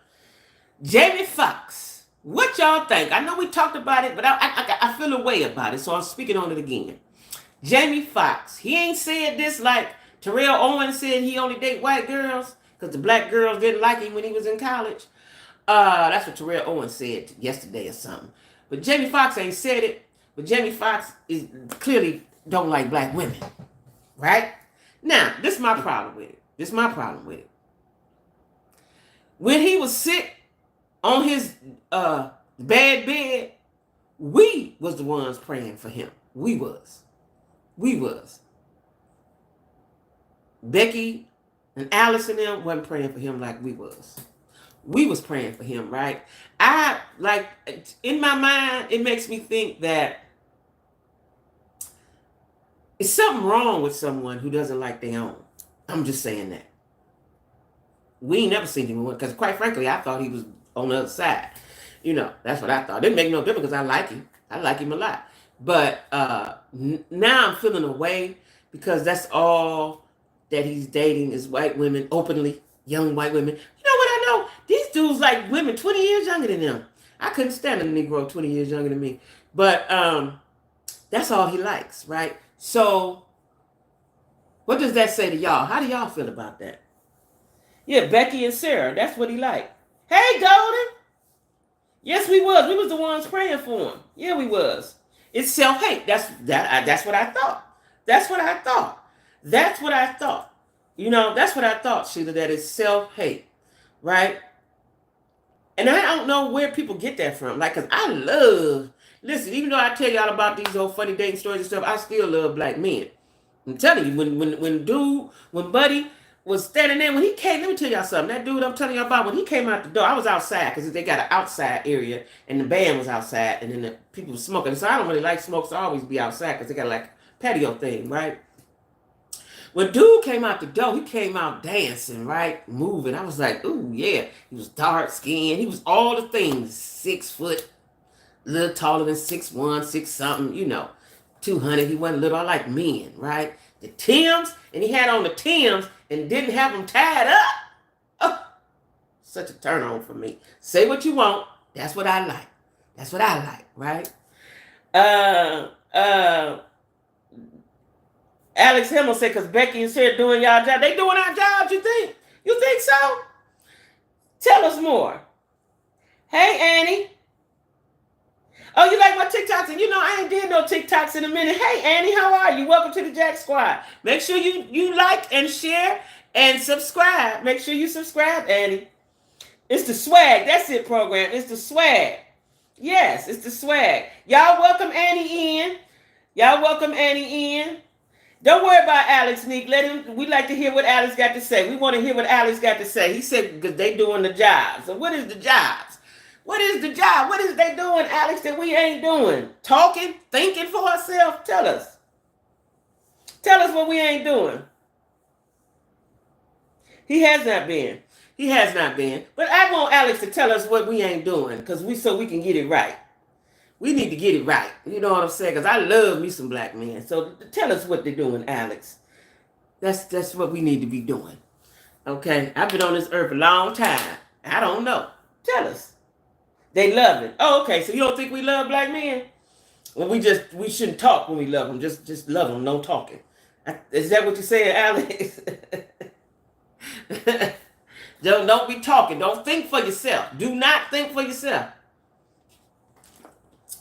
Jamie Foxx. What y'all think? I know we talked about it, but I feel a way about it, so I'm speaking on it again. Jamie Foxx. He ain't said this like Terrell Owens said he only date white girls because the black girls didn't like him when he was in college. That's what Terrell Owens said yesterday or something. But Jamie Foxx ain't said it. But Jamie Foxx is clearly don't like black women. Right? Now, this is my problem with it. When he was sick on his bad bed, we was the ones praying for him. We was. Becky and Alice and them wasn't praying for him like we was. We was praying for him, right? In my mind, it makes me think that it's something wrong with someone who doesn't like their own. I'm just saying that. We ain't never seen him because, quite frankly, I thought he was on the other side. You know, that's what I thought. It didn't make no difference because I like him. I like him a lot. But now I'm feeling away because that's all that he's dating is white women openly, young white women. You know what I know? These dudes like women 20 years younger than them. I couldn't stand a Negro 20 years younger than me. But that's all he likes, right? So what does that say to y'all? How do y'all feel about that? Yeah, Becky and Sarah, that's what he liked. Hey, Golden. Yes, we was. We was the ones praying for him. Yeah, we was. It's self-hate. That's what I thought. That's what I thought. You know, that's what I thought, Sheila, that it's self-hate, right? And I don't know where people get that from. Like, because listen, even though I tell y'all about these old funny dating stories and stuff, I still love black men. I'm telling you, when Buddy was standing there, when he came, let me tell y'all something. That dude I'm telling you about, when he came out the door, I was outside because they got an outside area and the band was outside and then the people were smoking. So I don't really like smoke, so I always be outside because they got like a patio thing, right? When dude came out the door, he came out dancing, right? Moving. I was like, ooh, yeah. He was dark skinned. He was all the things. 6 foot, a little taller than 6'1", 6 something, you know. 200. He wasn't little. I like men, right? The Timbs, and he had on the Timbs and didn't have them tied up. Oh, such a turn on for me. Say what you want. That's what I like. Right? Alex Himmel said, because Becky and Sarah doing y'all job. They doing our jobs, you think? You think so? Tell us more. Hey, Annie. Oh, you like my TikToks? And you know, I ain't did no TikToks in a minute. Hey, Annie, how are you? Welcome to the Jack Squad. Make sure you like and share and subscribe. Make sure you subscribe, Annie. It's the swag. That's it, program. It's the swag. Yes, it's the swag. Y'all welcome Annie in. Don't worry about Alex, Nick. We like to hear what Alex got to say. We want to hear what Alex got to say. He said, because they doing the job. So what is the jobs? What is the job? What is they doing, Alex, that we ain't doing? Talking? Thinking for ourselves? Tell us. Tell us what we ain't doing. He has not been. He has not been. But I want Alex to tell us what we ain't doing, because so we can get it right. We need to get it right. You know what I'm saying? Because I love me some black men. So tell us what they're doing, Alex. That's what we need to be doing. Okay? I've been on this earth a long time. I don't know. Tell us. They love it. Oh, okay. So you don't think we love black men? Well, we shouldn't talk when we love them. Just love them. No talking. Is that what you're saying, Alex? Don't be talking. Don't think for yourself. Do not think for yourself.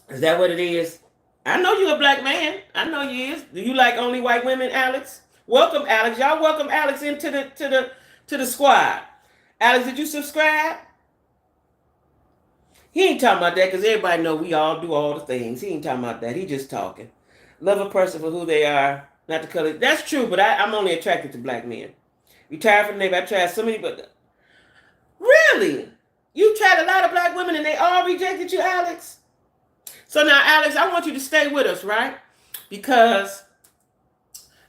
Is that what it is? I know you're a black man. I know you is. Do you like only white women, Alex? Welcome, Alex. Y'all welcome Alex into the squad. Alex, did you subscribe? He ain't talking about that because everybody know we all do all the things. He ain't talking about that. He just talking. Love a person for who they are, not the color. That's true, but I'm only attracted to black men. Retired from the Navy. I tried so many, but really? You tried a lot of black women and they all rejected you, Alex? So now, Alex, I want you to stay with us, right? Because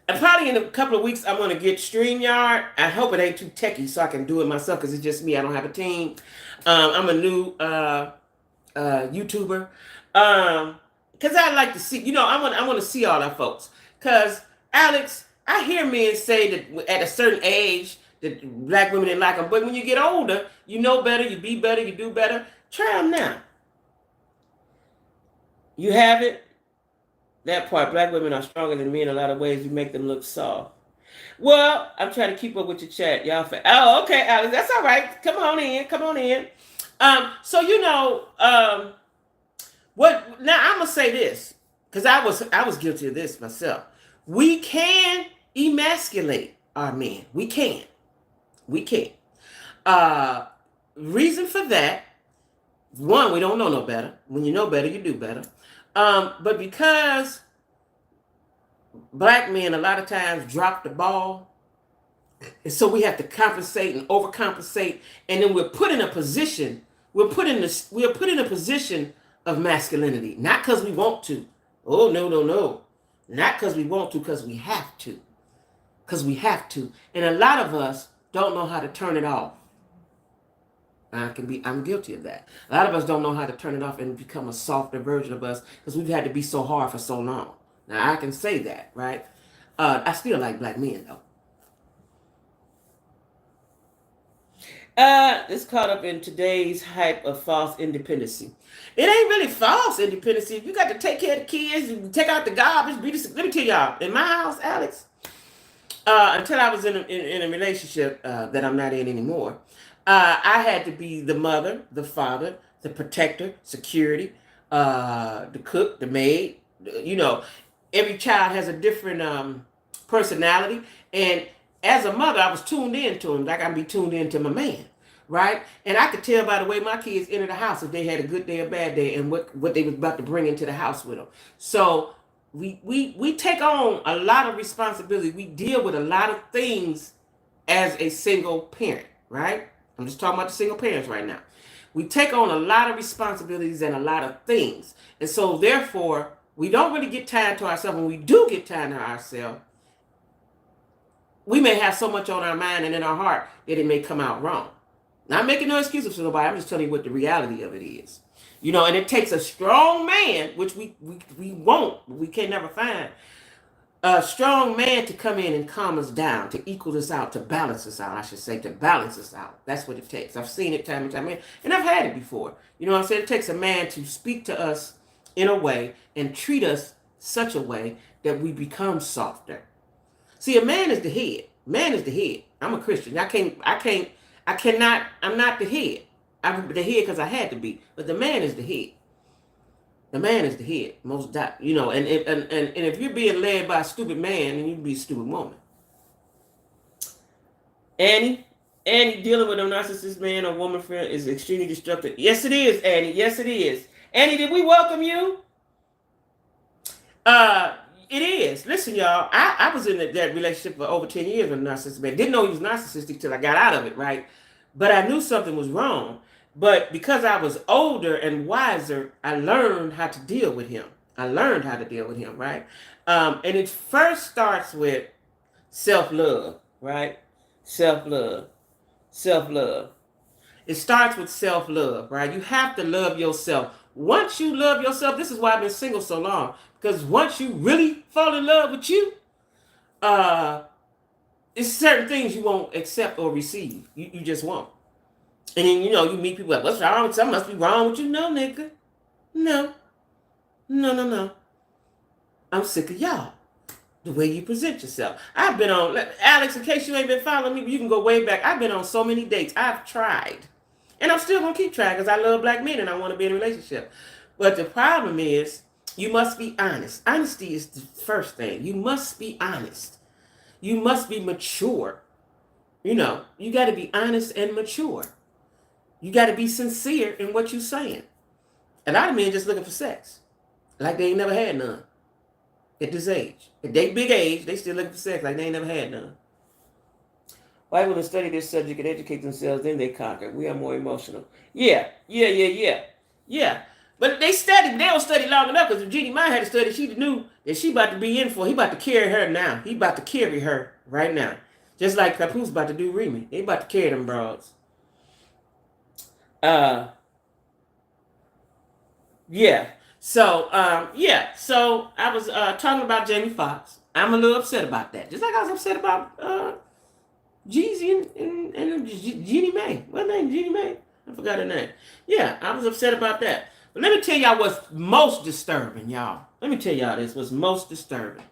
probably in a couple of weeks, I'm going to get StreamYard. I hope it ain't too techy so I can do it myself because it's just me. I don't have a team. I'm a new YouTuber. Because I like to see, I want to see all our folks. Because, Alex, I hear men say that at a certain age that black women didn't like them. But when you get older, you know better, you be better, you do better. Try them now. You have it? That part, black women are stronger than men in a lot of ways. You make them look soft. Well, I'm trying to keep up with your chat. Y'all oh, okay, Alex. That's all right. Come on in. Come on in. So what now I'm gonna say this, because I was guilty of this myself. We can emasculate our men. We can. We can. Reason for that, one, we don't know no better. When you know better, you do better. But because black men a lot of times drop the ball, and so we have to compensate and overcompensate, and then we're put in a position of masculinity, not because we want to. Oh, no. Not because we want to, because we have to. Because we have to. And a lot of us don't know how to turn it off. I'm guilty of that. A lot of us don't know how to turn it off and become a softer version of us because we've had to be so hard for so long. Now I can say that, right? I still like black men though. It's caught up in today's hype of false independency. It ain't really false independency. If you got to take care of the kids, you take out the garbage, let me tell y'all, in my house, Alex, until I was in a relationship that I'm not in anymore, I had to be the mother, the father, the protector, security, the cook, the maid. Every child has a different personality. And as a mother, I was tuned in to him like I'd be tuned in to my man, right? And I could tell by the way my kids enter the house if they had a good day or bad day and what they was about to bring into the house with them. So we take on a lot of responsibility. We deal with a lot of things as a single parent, right? I'm just talking about the single parents right now. We take on a lot of responsibilities and a lot of things. And so therefore, we don't really get time to ourselves. When we do get time to ourselves, we may have so much on our mind and in our heart that it may come out wrong. Not making no excuses for nobody. I'm just telling you what the reality of it is. And it takes a strong man, which we won't, we can never find, a strong man to come in and calm us down, to equal us out, to balance us out, I should say, to balance us out. That's what it takes. I've seen it time and time again, and I've had it before. You know what I'm saying? It takes a man to speak to us in a way and treat us such a way that we become softer. See, a man is the head. Man is the head. I'm a Christian. I'm not the head. I'm the head because I had to be, but the man is the head. The man is the head, most and if you're being led by a stupid man, then you'd be a stupid woman. Annie, dealing with a narcissist man or woman friend is extremely destructive. Yes, it is, Annie. Yes, it is. Annie, did we welcome you? It is. Listen, y'all, I was in that relationship for over 10 years with a narcissist man. Didn't know he was narcissistic till I got out of it, right? But I knew something was wrong. But because I was older and wiser, I learned how to deal with him. Right? And it first starts with self-love, right? Self-love. Self-love. It starts with self-love, right? You have to love yourself. Once you love yourself, this is why I've been single so long. Because once you really fall in love with you, uh, it's certain things you won't accept or receive. You just won't. And then, you meet people like, what's wrong with something? Must be wrong with you. No, nigga. No. No, no, no. I'm sick of y'all. The way you present yourself. I've been on, Alex, in case you ain't been following me, you can go way back. I've been on so many dates. I've tried. And I'm still going to keep trying because I love black men and I want to be in a relationship. But the problem is, you must be honest. Honesty is the first thing. You must be honest. You must be mature. You got to be honest and mature. You got to be sincere in what you're saying. A lot of men just looking for sex. Like they ain't never had none. At this age. At their big age, they still looking for sex like they ain't never had none. White women study this subject and educate themselves, then they conquer. We are more emotional. Yeah. But they don't study long enough because if Jeannie Mai had to study, she knew that she about to be in for. He about to carry her now. He about to carry her right now. Just like Papoose about to do Remy. They about to carry them broads. Yeah. So I was talking about Jamie Foxx. I'm a little upset about that. Just like I was upset about Jeezy and Jeannie Mai. What's her name? Jeannie Mai? I forgot her name. Yeah, I was upset about that. But let me tell y'all what's most disturbing, y'all. Let me tell y'all this what's most disturbing.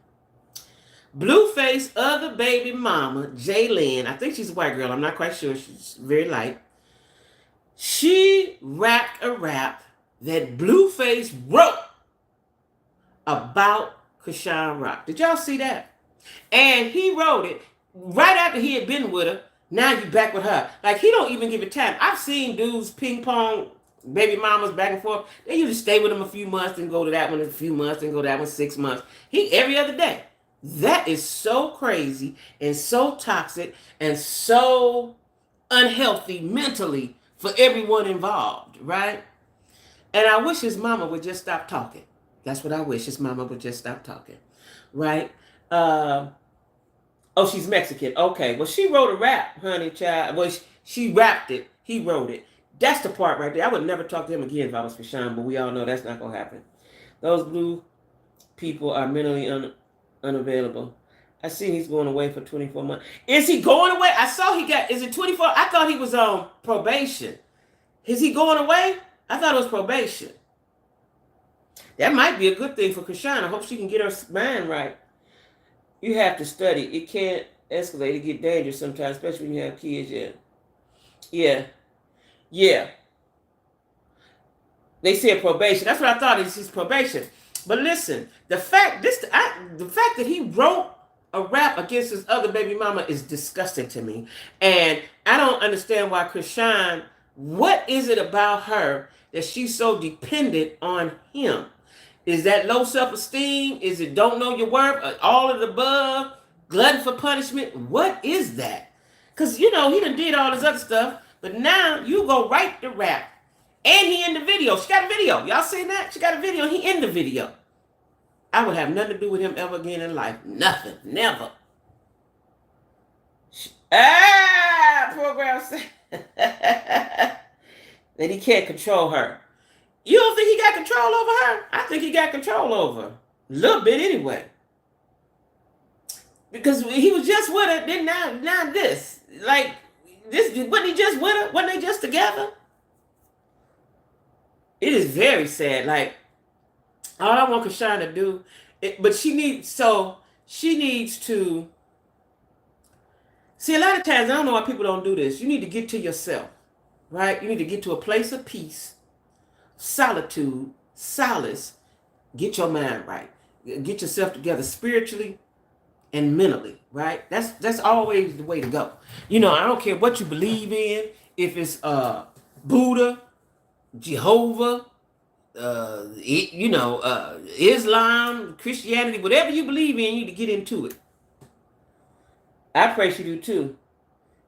Blueface other baby mama, Jaylin, I think she's a white girl. I'm not quite sure. She's very light. She rapped a rap that Blueface wrote about Chrisean Rock. Did y'all see that? And he wrote it right after he had been with her. Now you back with her. Like, he don't even give it time. I've seen dudes ping pong baby mamas back and forth. They usually stay with them a few months and go to that one a few months and go to that one 6 months. He every other day. That is so crazy and so toxic and so unhealthy mentally for everyone involved, right? And I wish his mama would just stop talking. That's what I wish. His mama would just stop talking, right? Oh, she's Mexican. Okay. Well, she wrote a rap, honey child. Well, she rapped it. He wrote it. That's the part right there. I would never talk to him again if I was Chrisean, but we all know that's not going to happen. Those blue people are mentally unavailable. I see he's going away for 24 months. Is he going away? I saw is it 24? I thought he was on probation. Is he going away? I thought it was probation. That might be a good thing for Chrisean. I hope she can get her mind right. You have to study. It can't escalate. It get dangerous sometimes, especially when you have kids. Yeah. They said probation. That's what I thought. It's his probation. But listen, the fact that he wrote a rap against his other baby mama is disgusting to me, and I don't understand why Chrisean. What is it about her that she's so dependent on him? Is that low self-esteem? Is it don't know your worth? All of the above? Glutton for punishment? What is that? Because, he done did all this other stuff, but now you go write the rap. And he in the video. She got a video. Y'all seen that? She got a video. He in the video. I would have nothing to do with him ever again in life. Nothing. Never. Program said that he can't control her. You don't think he got control over her? I think he got control over her. A little bit anyway. Because he was just with her, then now this. Like, this, wasn't he just with her? Wasn't they just together? It is very sad. Like, all I want Chrisean to do, but she needs to, see, a lot of times, I don't know why people don't do this. You need to get to yourself, right? You need to get to a place of peace, solitude, solace. Get your mind right. Get yourself together spiritually and mentally, right? That's always the way to go. I don't care what you believe in, if it's Buddha, Jehovah, Islam, Christianity, whatever you believe in, you need to get into it. I pray she do too.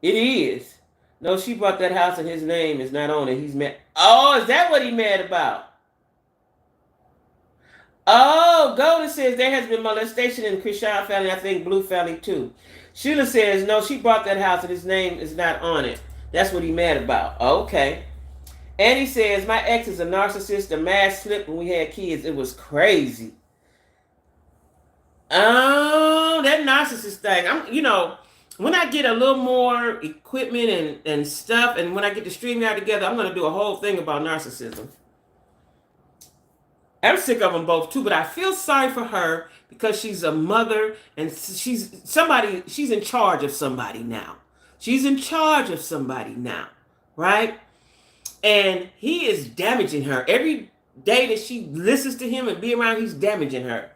It is. No, she bought that house and his name is not on it. He's mad. Oh, is that what he mad about? Oh, Golden says there has been molestation in the Chrisean family. I think Blue family too. Sheila says, no, she bought that house and his name is not on it. That's what he mad about. Okay. And he says, my ex is a narcissist, a mad slip when we had kids. It was crazy. Oh, that narcissist thing. When I get a little more equipment and stuff, and when I get the StreamYard together, I'm going to do a whole thing about narcissism. I'm sick of them both too, but I feel sorry for her because she's a mother and she's in charge of somebody now. She's in charge of somebody now, right? And he is damaging her. Every day that she listens to him and be around, he's damaging her.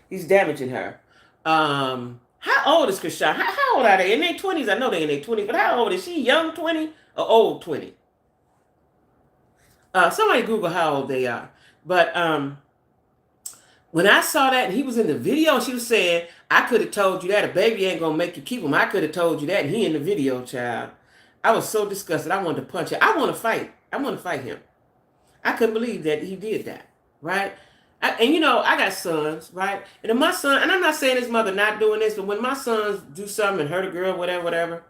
He's damaging her. How old is Krishan? How old are they? In their 20s? I know they're in their 20s, but how old is she? Young 20 or old 20? Somebody Google how old they are. But when I saw that and he was in the video, she was saying, I could have told you that. A baby ain't going to make you keep him. I could have told you that. And he in the video, child. I was so disgusted. I wanted to punch him. I want to fight. I want to fight him. I couldn't believe that he did that, right? I got sons, right? And if my son, and I'm not saying his mother not doing this, but when my sons do something and hurt a girl, whatever,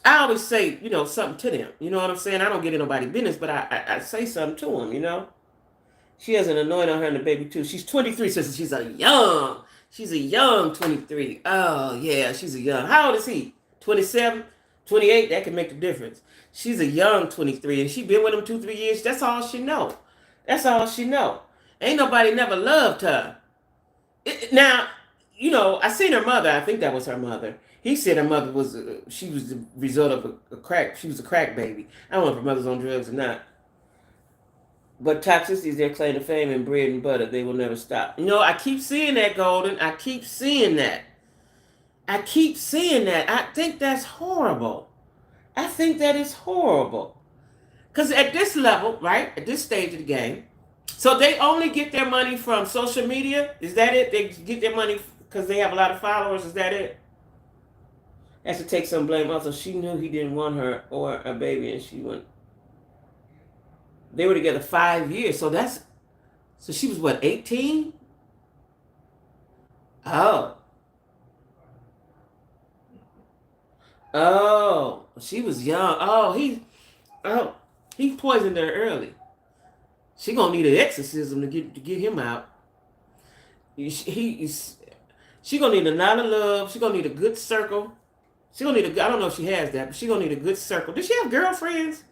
I always say, something to them. You know what I'm saying? I don't get in nobody's business, but I say something to them, She has an anointing on her and the baby too. She's 23, so she's a young 23. Oh, yeah, she's a young. How old is he? 27, 28? That can make the difference. She's a young 23, and she been with him 2-3 years. That's all she know. That's all she know. Ain't nobody never loved her. Now, I seen her mother. I think that was her mother. He said her mother was, she was the result of a crack. She was a crack baby. I don't know if her mother's on drugs or not. But toxicity is their claim to fame and bread and butter. They will never stop. I keep seeing that, Golden. I keep seeing that. I think that's horrible. I think that is horrible. Because at this level, right, at this stage of the game, so they only get their money from social media? Is that it? They get their money because they have a lot of followers? Is that it? Has to take some blame. Also, she knew he didn't want her or a baby, and she went. They were together 5 years. So she was what, 18? Oh. Oh, she was young. He poisoned her early. She gonna need an exorcism to get him out. She gonna need a lot of love. She gonna need a good circle. She gonna need I don't know if she has that, but she gonna need a good circle. Does she have girlfriends?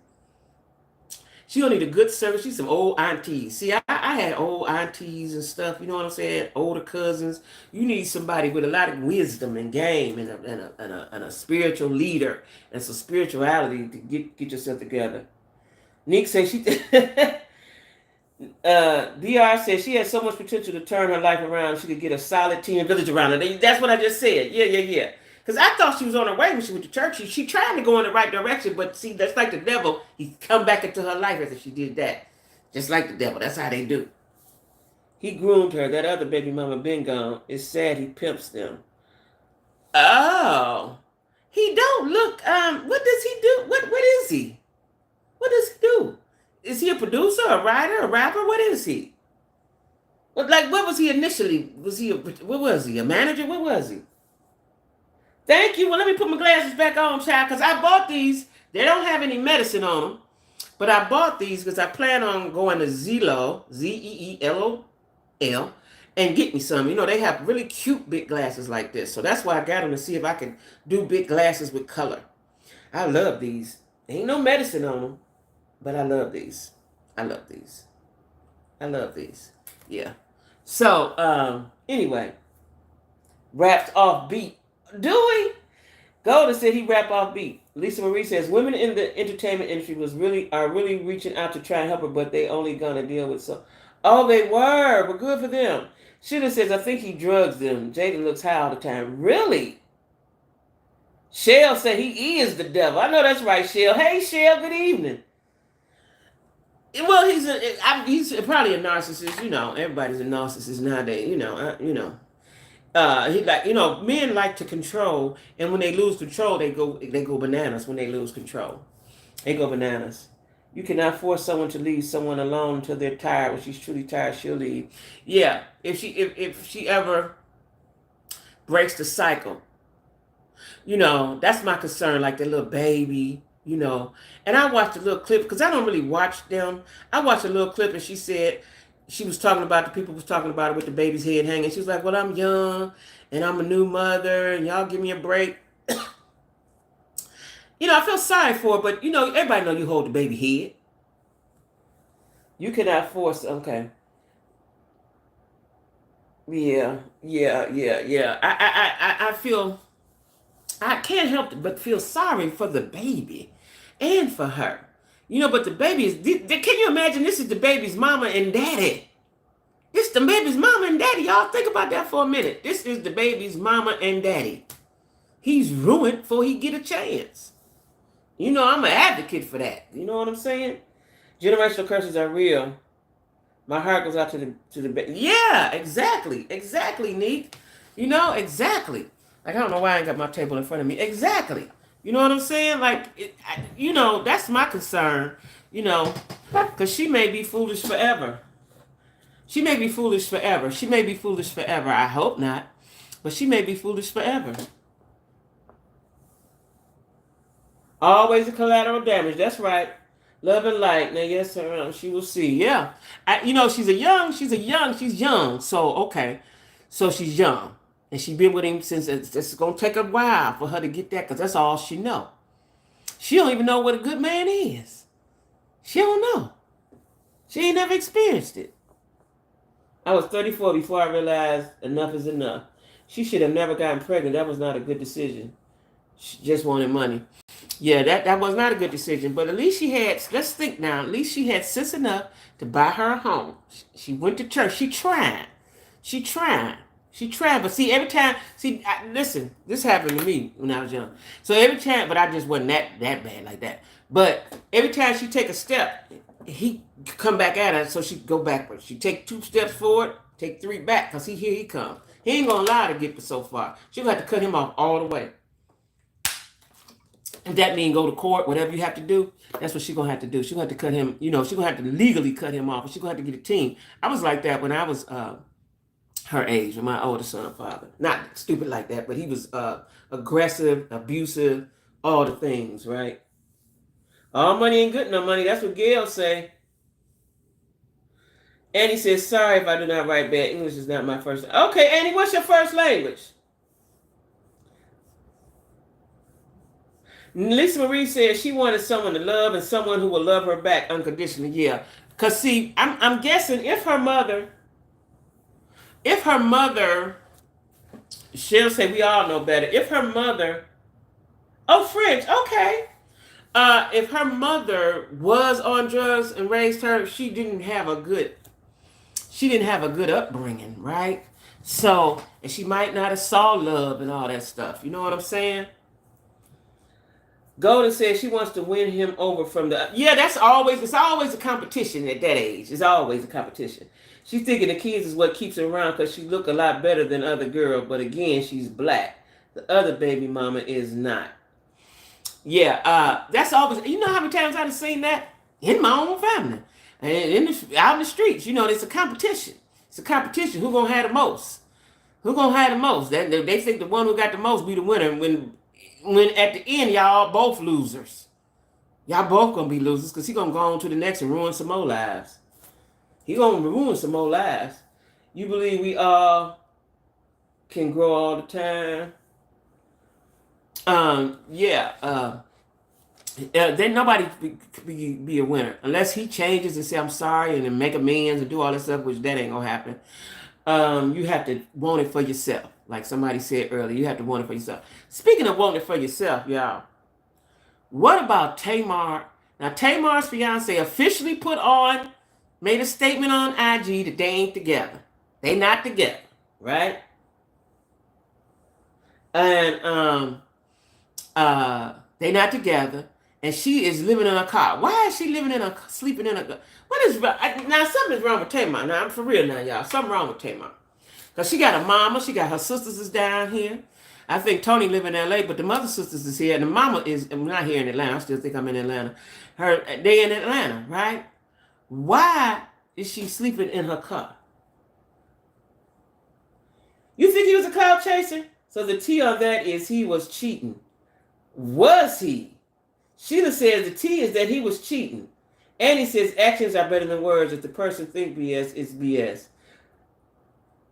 She gonna need a good circle. She's some old aunties. See, I had old aunties and stuff. You know what I'm saying? Older cousins. You need somebody with a lot of wisdom and game and a spiritual leader and some spirituality to get yourself together. Nick says she. DR says she has so much potential to turn her life around. She could get a solid team and village around her. That's what I just said. Yeah. Because I thought she was on her way when she went to church. She tried to go in the right direction, but see, that's like the devil. He come back into her life after she did that. Just like the devil. That's how they do. He groomed her. That other baby mama been gone. It's sad he pimps them. Oh. He don't look, what does he do? What is he? What does he do? Is he a producer, a writer, a rapper? What is he? What was he initially? What was he? A manager? What was he? Thank you. Well, let me put my glasses back on, child, because I bought these. They don't have any medicine on them, but I bought these because I plan on going to Zelo, Zeelol, and get me some. They have really cute big glasses like this, so that's why I got them to see if I can do big glasses with color. I love these. Ain't no medicine on them. But I love these. Yeah. So, anyway. Rapped off beat. Do we? Golden said he rapped off beat. Lisa Marie says, women in the entertainment industry are really reaching out to try and help her, but they only gonna deal with so. Oh, they were. But good for them. Sheila says, I think he drugs them. Jada looks high all the time. Really? Shell said he is the devil. I know that's right, Shell. Hey, Shell, good evening. Well, he's probably a narcissist. Everybody's a narcissist nowadays. Men like to control, and when they lose control, they go bananas. When they lose control, they go bananas. You cannot force someone to leave someone alone until they're tired. When she's truly tired, she'll leave. Yeah, if she ever breaks the cycle, that's my concern. Like the little baby. you know. And I watched a little clip because I don't really watch them. I watched a little clip and she said she was talking about the people was talking about it with the baby's head hanging. She was like, "Well, I'm young and I'm a new mother, and y'all give me a break." I feel sorry for her, but everybody know you hold the baby head. You cannot force. Okay. Yeah, yeah, yeah, yeah. I feel I can't help but feel sorry for the baby and for her. But the baby is. Can you imagine? This is the baby's mama and daddy. This is the baby's mama and daddy. Y'all think about that for a minute. This is the baby's mama and daddy. He's ruined before he get a chance. I'm an advocate for that. You know what I'm saying? Generational curses are real. My heart goes out to the baby. Yeah, exactly, Neek. Exactly. Like I don't know why I ain't got my table in front of me. Exactly. You know what I'm saying? Like, that's my concern. Because she may be foolish forever. She may be foolish forever. She may be foolish forever. I hope not. But she may be foolish forever. Always a collateral damage. That's right. Love and light. Now, yes, sir. She will see. Yeah. She's young. So, okay. So she's young. And she's been with him since it's going to take a while for her to get that because that's all she know. She don't even know what a good man is. She don't know. She ain't never experienced it. I was 34 before I realized enough is enough. She should have never gotten pregnant. That was not a good decision. She just wanted money. Yeah, that was not a good decision. But at least she had, let's think now, at least she had sense enough to buy her a home. She went to church. She tried. But see, every time, listen, this happened to me when I was young. So every time, but I just wasn't that bad like that. But every time she take a step, he come back at her, so she go backwards. She take 2 steps forward, take 3 back, because here he come. He ain't going to allow her to get so far. She going to have to cut him off all the way. And that mean go to court, whatever you have to do, that's what she's going to have to do. She's going to have to cut him, she's going to have to legally cut him off. She's going to have to get a team. I was like that when I was her age, with my older son and father. Not stupid like that, but he was aggressive, abusive, all the things, right? All money ain't good enough money. That's what Gail say. Annie says, sorry if I do not write bad. English is not my first. Okay, Annie, what's your first language? Lisa Marie says she wanted someone to love and someone who will love her back unconditionally. Yeah. Because, see, I'm guessing if her mother, she'll say we all know better. If her mother, French, okay. If her mother was on drugs and raised her, she didn't have a good upbringing, right? So, and she might not have saw love and all that stuff. You know what I'm saying? Golden says she wants to win him over from the. Yeah, it's always a competition at that age. It's always a competition. She's thinking the kids is what keeps her around because she look a lot better than other girls. But again, she's black. The other baby mama is not. Yeah, that's always. You know how many times I've seen that in my own family and out in the streets. It's a competition. It's a competition. Who gonna have the most? Who gonna have the most? They think the one who got the most be the winner. When at the end y'all both losers. Y'all both gonna be losers because he gonna go on to the next and ruin some more lives. He gonna ruin some more lives. You believe we all can grow all the time? Then nobody be a winner unless he changes and say I'm sorry and then make amends and do all that stuff, which that ain't gonna happen. You have to want it for yourself. Like somebody said earlier, you have to want it for yourself. Speaking of wanting it for yourself, y'all, what about Tamar? Now, Tamar's fiance officially made a statement on IG that they ain't together. They not together, right? And they not together, and she is living in a car. Why is she sleeping in a car? What is now? Something's wrong with Tamar. Now I'm for real now, y'all. Something wrong with Tamar. Because she got a mama, she got her sisters is down here. I think Tony live in LA, but the mother sisters is here, and the mama is not here in Atlanta. I still think I'm in Atlanta. They in Atlanta, right? Why is she sleeping in her car? You think he was a cloud chaser? So the T on that is he was cheating. Was he Sheila says the T is that he was cheating. Annie says actions are better than words. If the person think BS, it's BS.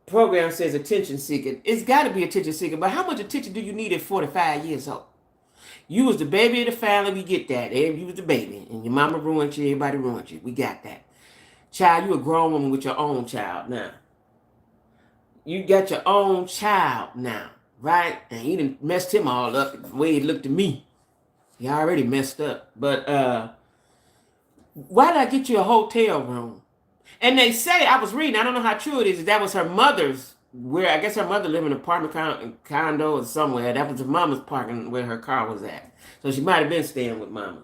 Program says attention seeking. It's got to be attention seeking, but how much attention do you need at 45 years old? You was the baby of the family. We get that. You was the baby, and your mama ruined you. Everybody ruined you. We got that. Child, you a grown woman with your own child now. You got your own child now, right? And you done messed him all up the way he looked at me. He already messed up. But why did I get you a hotel room? And they say, I was reading, I don't know how true it is, that was her mother's, where I guess her mother lived in an apartment condo or somewhere. That was her mama's parking where her car was at. So she might have been staying with mama.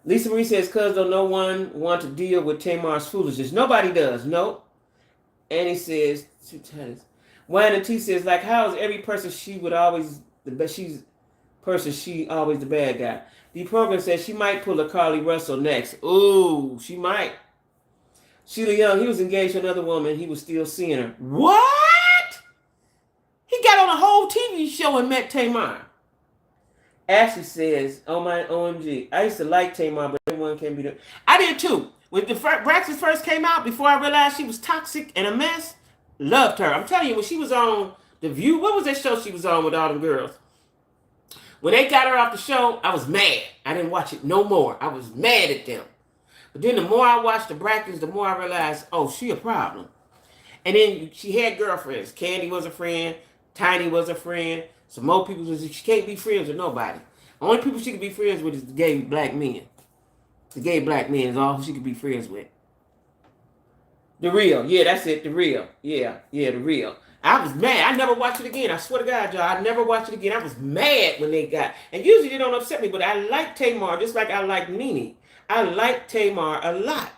Lisa Marie says, cuz though no one want to deal with Tamar's foolishness. Nobody does, nope. Annie says, Wine and T says, like, how is every person she would always, she always the bad guy? The program says she might pull a Carly Russell next. Ooh, she might. Sheila Young, he was engaged to another woman. He was still seeing her. What? He got on a whole TV show and met Tamar. Ashley says, oh my OMG, I used to like Tamar, but everyone can't be there. I did too. When the Braxton first came out, before I realized she was toxic and a mess, loved her. I'm telling you, when she was on The View, what was that show she was on with all them girls? When they got her off the show, I was mad. I didn't watch it no more. I was mad at them. But then the more I watched the Braxtons, the more I realized, oh, she a problem. And then she had girlfriends. Candy was a friend. Tiny was a friend. Some more people, she can't be friends with nobody. The only people she can be friends with is the gay black men. The gay black men is all she could be friends with. The Real. Yeah, that's it. The Real. Yeah, The Real. I was mad. I never watched it again. I swear to God, y'all, I never watched it again. I was mad when they got. And usually they don't upset me, but I like Tamar just like I like Nene. I like Tamar a lot.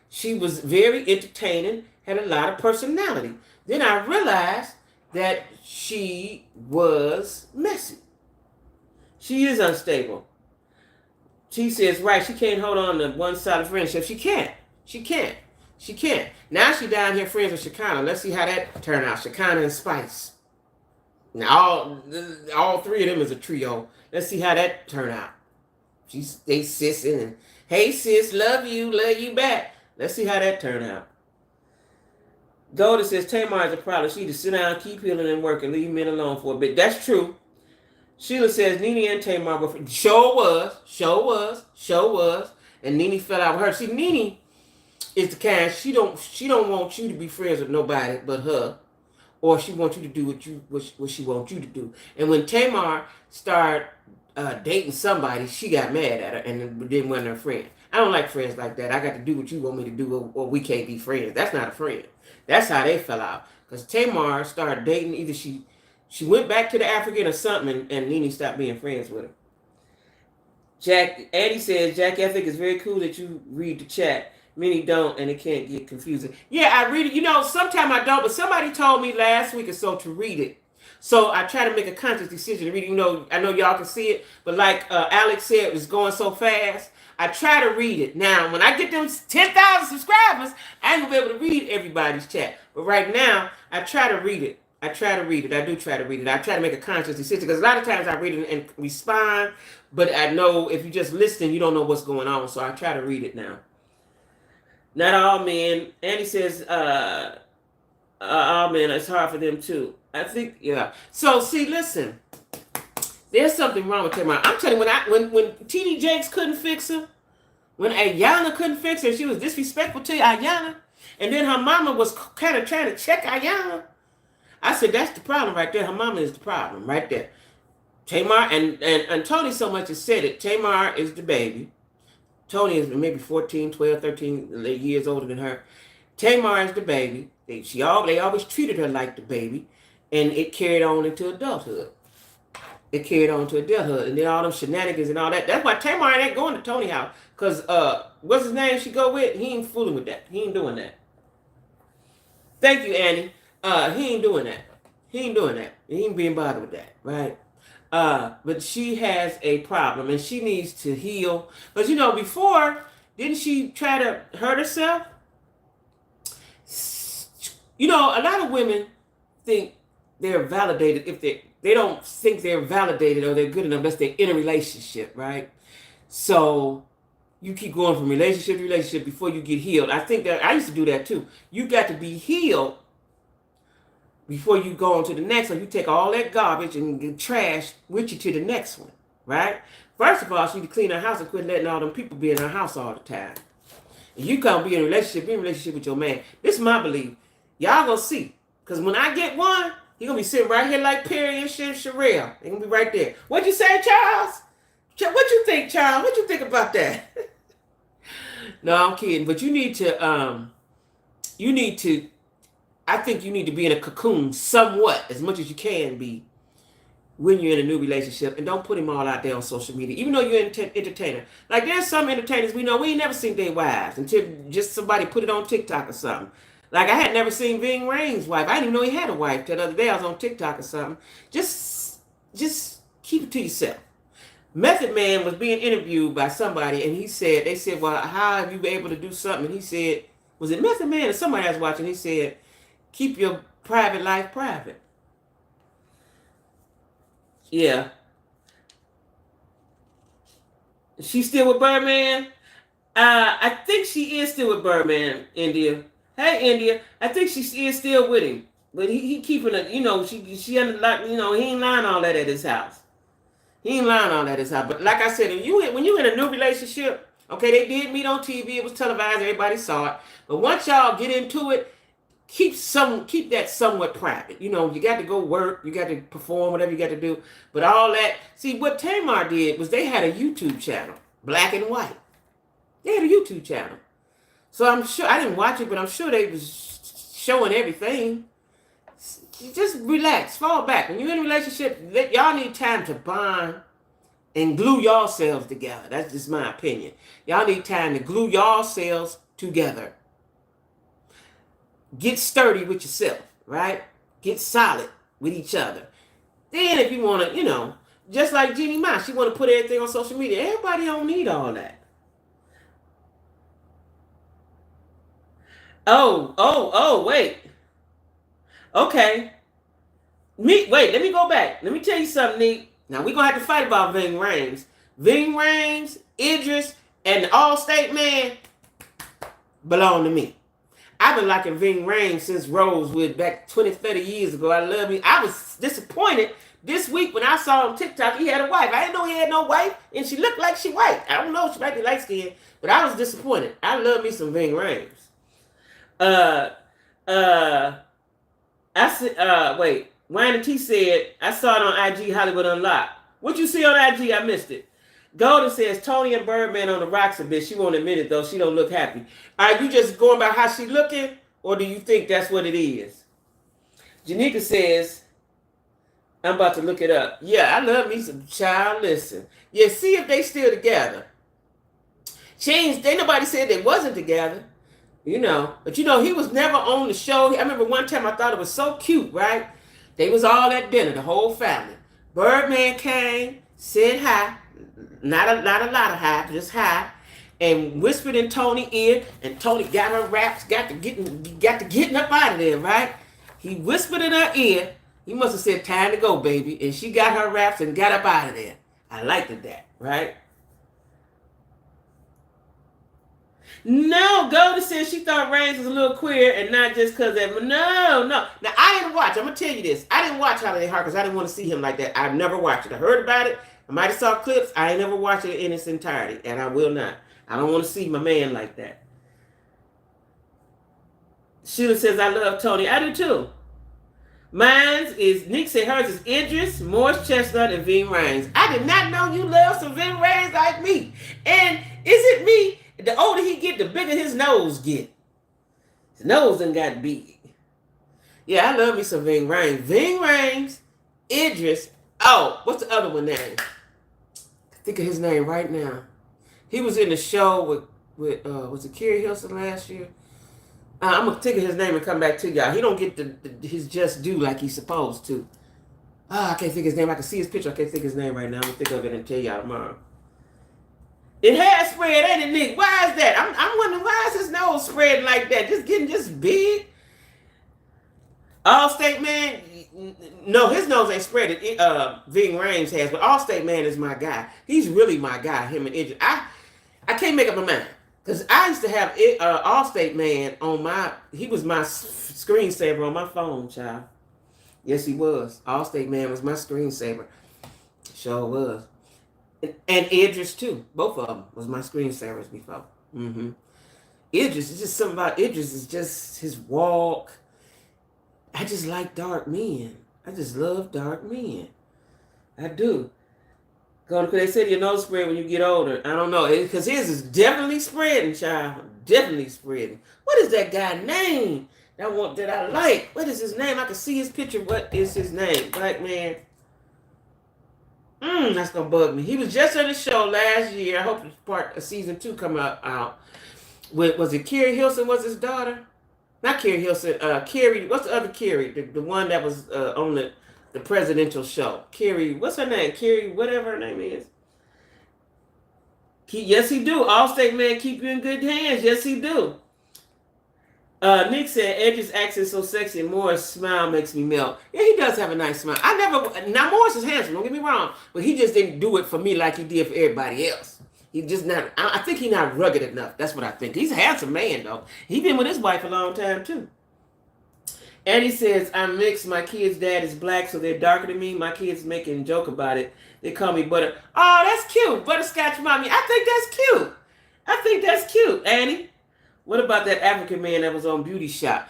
She was very entertaining, had a lot of personality. Then I realized that she was messy. She is unstable. She says, right, she can't hold on to one solid friendship. She can't. Now she down here friends with Shekinah. Let's see how that turn out. Shekinah and Spice. Now all three of them is a trio. Let's see how that turn out. They sissing and, hey sis, love you back. Let's see how that turn out. Golda says Tamar is a problem. She need to sit down, keep healing and work, and leave men alone for a bit. That's true. Sheila says Nene and Tamar were friends. Sure was. And Nene fell out with her. See, Nene is the kind, she don't want you to be friends with nobody but her. Or she wants you to do what she wants you to do. And when Tamar started dating somebody, she got mad at her and didn't want her friend. I don't like friends like that. I got to do what you want me to do, or we can't be friends. That's not a friend. That's how they fell out. Because Tamar started dating, either she went back to the African or something, and Nene stopped being friends with her. Andy says, Jack Ethic is very cool that you read the chat. Many don't, and it can't get confusing. Yeah, I read it. Sometimes I don't, but somebody told me last week or so to read it. So I try to make a conscious decision to read it. I know y'all can see it, but like Alex said, it's going so fast. I try to read it. Now, when I get them 10,000 subscribers, I ain't gonna be able to read everybody's chat. But right now, I try to read it. I do try to read it. I try to make a conscious decision because a lot of times I read it and respond, but I know if you're just listening, you don't know what's going on. So I try to read it now. Not all men. Andy says, all men, it's hard for them too. I think, yeah. So see, listen, there's something wrong with Tamar. I'm telling you, when T.D. Jakes couldn't fix her, when Ayanna couldn't fix her, she was disrespectful to Ayanna, and then her mama was kind of trying to check Ayanna. I said, that's the problem right there. Her mama is the problem right there. Tamar, and Tony so much has said it. Tamar is the baby. Tony is maybe 14, 12, 13 years older than her. Tamar is the baby. They always treated her like the baby, and it carried on into adulthood. And then all them shenanigans and all that. That's why Tamar ain't going to Tony's house. Because, what's his name she go with? He ain't fooling with that. He ain't doing that. Thank you, Annie. He ain't doing that. He ain't being bothered with that, right? But she has a problem, and she needs to heal. But, before, didn't she try to hurt herself? A lot of women think they're validated if they don't think they're validated or they're good enough unless they're in a relationship, right? So you keep going from relationship to relationship before you get healed. I think that I used to do that too. You got to be healed before you go on to the next one. You take all that garbage and get trash with you to the next one, right? First of all, she need to clean her house and quit letting all them people be in her house all the time. And you can't be in a relationship with your man. This is my belief. Y'all gonna see. Because when I get one, he gonna be sitting right here like Perry and Sherelle. They gonna be right there. What'd you say, Charles? What you think, Charles? What you think about that? No, I'm kidding. But you need to, I think you need to be in a cocoon somewhat, as much as you can be, when you're in a new relationship. And don't put him all out there on social media, even though you're an entertainer. Like, there's some entertainers we know, we ain't never seen their wives until just somebody put it on TikTok or something. Like, I had never seen Ving Rhames' wife. I didn't even know he had a wife till the other day. I was on TikTok or something. Just keep it to yourself. Method Man was being interviewed by somebody, and they said, well, how have you been able to do something? And he said, was it Method Man or somebody else watching? He said, keep your private life private. Yeah. She's still with Birdman? I think she is still with Birdman, India. Hey, India. I think she is still with him. But he keeping it, she under lock, he ain't lying all that at his house. He ain't lying on that is how. But like I said, when you in a new relationship, okay, they did meet on TV. It was televised. Everybody saw it. But once y'all get into it, keep that somewhat private. You got to go work. You got to perform, whatever you got to do. But all that. See, what Tamar did was they had a YouTube channel, Black and White. They had a YouTube channel. So I'm sure, I didn't watch it, but I'm sure they was showing everything. Just relax, fall back. When you're in a relationship, y'all need time to bond and glue yourselves together. That's just my opinion. Y'all need time to glue yourselves together. Get sturdy with yourself, right? Get solid with each other. Then if you want to, just like Jeannie Mai, she want to put everything on social media. Everybody don't need all that. Oh, wait. Okay. Wait, let me go back. Let me tell you something, Neat. Now, we're going to have to fight about Ving Rhames. Ving Rhames, Idris, and the Allstate man belong to me. I've been liking Ving Rhames since Rosewood back 20, 30 years ago. I love him. I was disappointed this week when I saw him on TikTok. He had a wife. I didn't know he had no wife, and she looked like she white. I don't know. She might be light-skinned, but I was disappointed. I love me some Ving Rhames. Wait. Wayne T said, I saw it on IG Hollywood Unlocked. What you see on IG? I missed it. Golden says, Tony and Birdman on the rocks a bit. She won't admit it, though. She don't look happy. Are you just going by how she looking, or do you think that's what it is? Janika says, I'm about to look it up. Yeah, I love me some child. Listen. Yeah, see if they still together. Nobody said they wasn't together. But he was never on the show. I remember one time I thought it was so cute, right? They was all at dinner, the whole family. Birdman came, said hi, not a lot of hi, just hi, and whispered in Tony's ear, and Tony got her wraps, got to getting up out of there, right? He whispered in her ear. He must have said, time to go, baby. And she got her wraps and got up out of there. I liked that, right? No, Golden said she thought Rhames was a little queer and not just because of... No. Now, I didn't watch. I'm going to tell you this. I didn't watch Holiday Heart because I didn't want to see him like that. I've never watched it. I heard about it. I might have saw clips. I ain't never watched it in its entirety, and I will not. I don't want to see my man like that. Sheila says, I love Tony. I do too. Mine's is, Nick said hers is Idris, Morris Chestnut, and Ving Rhames. I did not know you love some Ving Rhames like me. And is it me? The older he get, the bigger his nose get. His nose done got big. Yeah, I love me some Ving Rhames. Ving Rhames, Idris. Oh, what's the other one name? Think of his name right now. He was in the show with was it Kerry Hilson last year? I'm going to think of his name and come back to y'all. He don't get his just due like he's supposed to. I can't think of his name. I can see his picture. I can't think of his name right now. I'm going to think of it and tell y'all tomorrow. It has spread, ain't it, Nick? Why is that? I'm wondering, why is his nose spreading like that? Just getting big? Allstate man, no, his nose ain't spread. Ving Rhames has, but Allstate man is my guy. He's really my guy. Him and Idris. I can't make up my mind because I used to have Allstate man on my. He was my screensaver on my phone, child. Yes, he was. Allstate man was my screensaver. Sure was. And Idris too. Both of them was my screensavers before. Mm-hmm. Idris is just something about Idris is just his walk. I just like dark men. I just love dark men. I do. Because they said your nose spread when you get older. I don't know. Because his is definitely spreading, child. Definitely spreading. What is that guy name that I like? What is his name? I can see his picture. What is his name? Black man. That's going to bug me. He was just on the show last year. I hope part of season 2 come out. Was it Carrie Hilson was his daughter? Not Carrie Hilson. Carrie, what's the other Carrie? The one that was on the presidential show. Carrie, what's her name? Carrie, whatever her name is. Yes, he do. Allstate man keep you in good hands. Yes, he do. Nick said, Edge's accent so sexy and Morris' smile makes me melt. Yeah, he does have a nice smile. Now Morris is handsome, don't get me wrong, but he just didn't do it for me like he did for everybody else. He just not, I think he's not rugged enough. That's what I think. He's a handsome man, though. He been with his wife a long time, too. And he says, I'm mixed. My kid's dad is black, so they're darker than me. My kids making a joke about it. They call me Butter. Oh, that's cute. Butterscotch mommy. I think that's cute, Annie. What about that African man that was on Beauty Shop?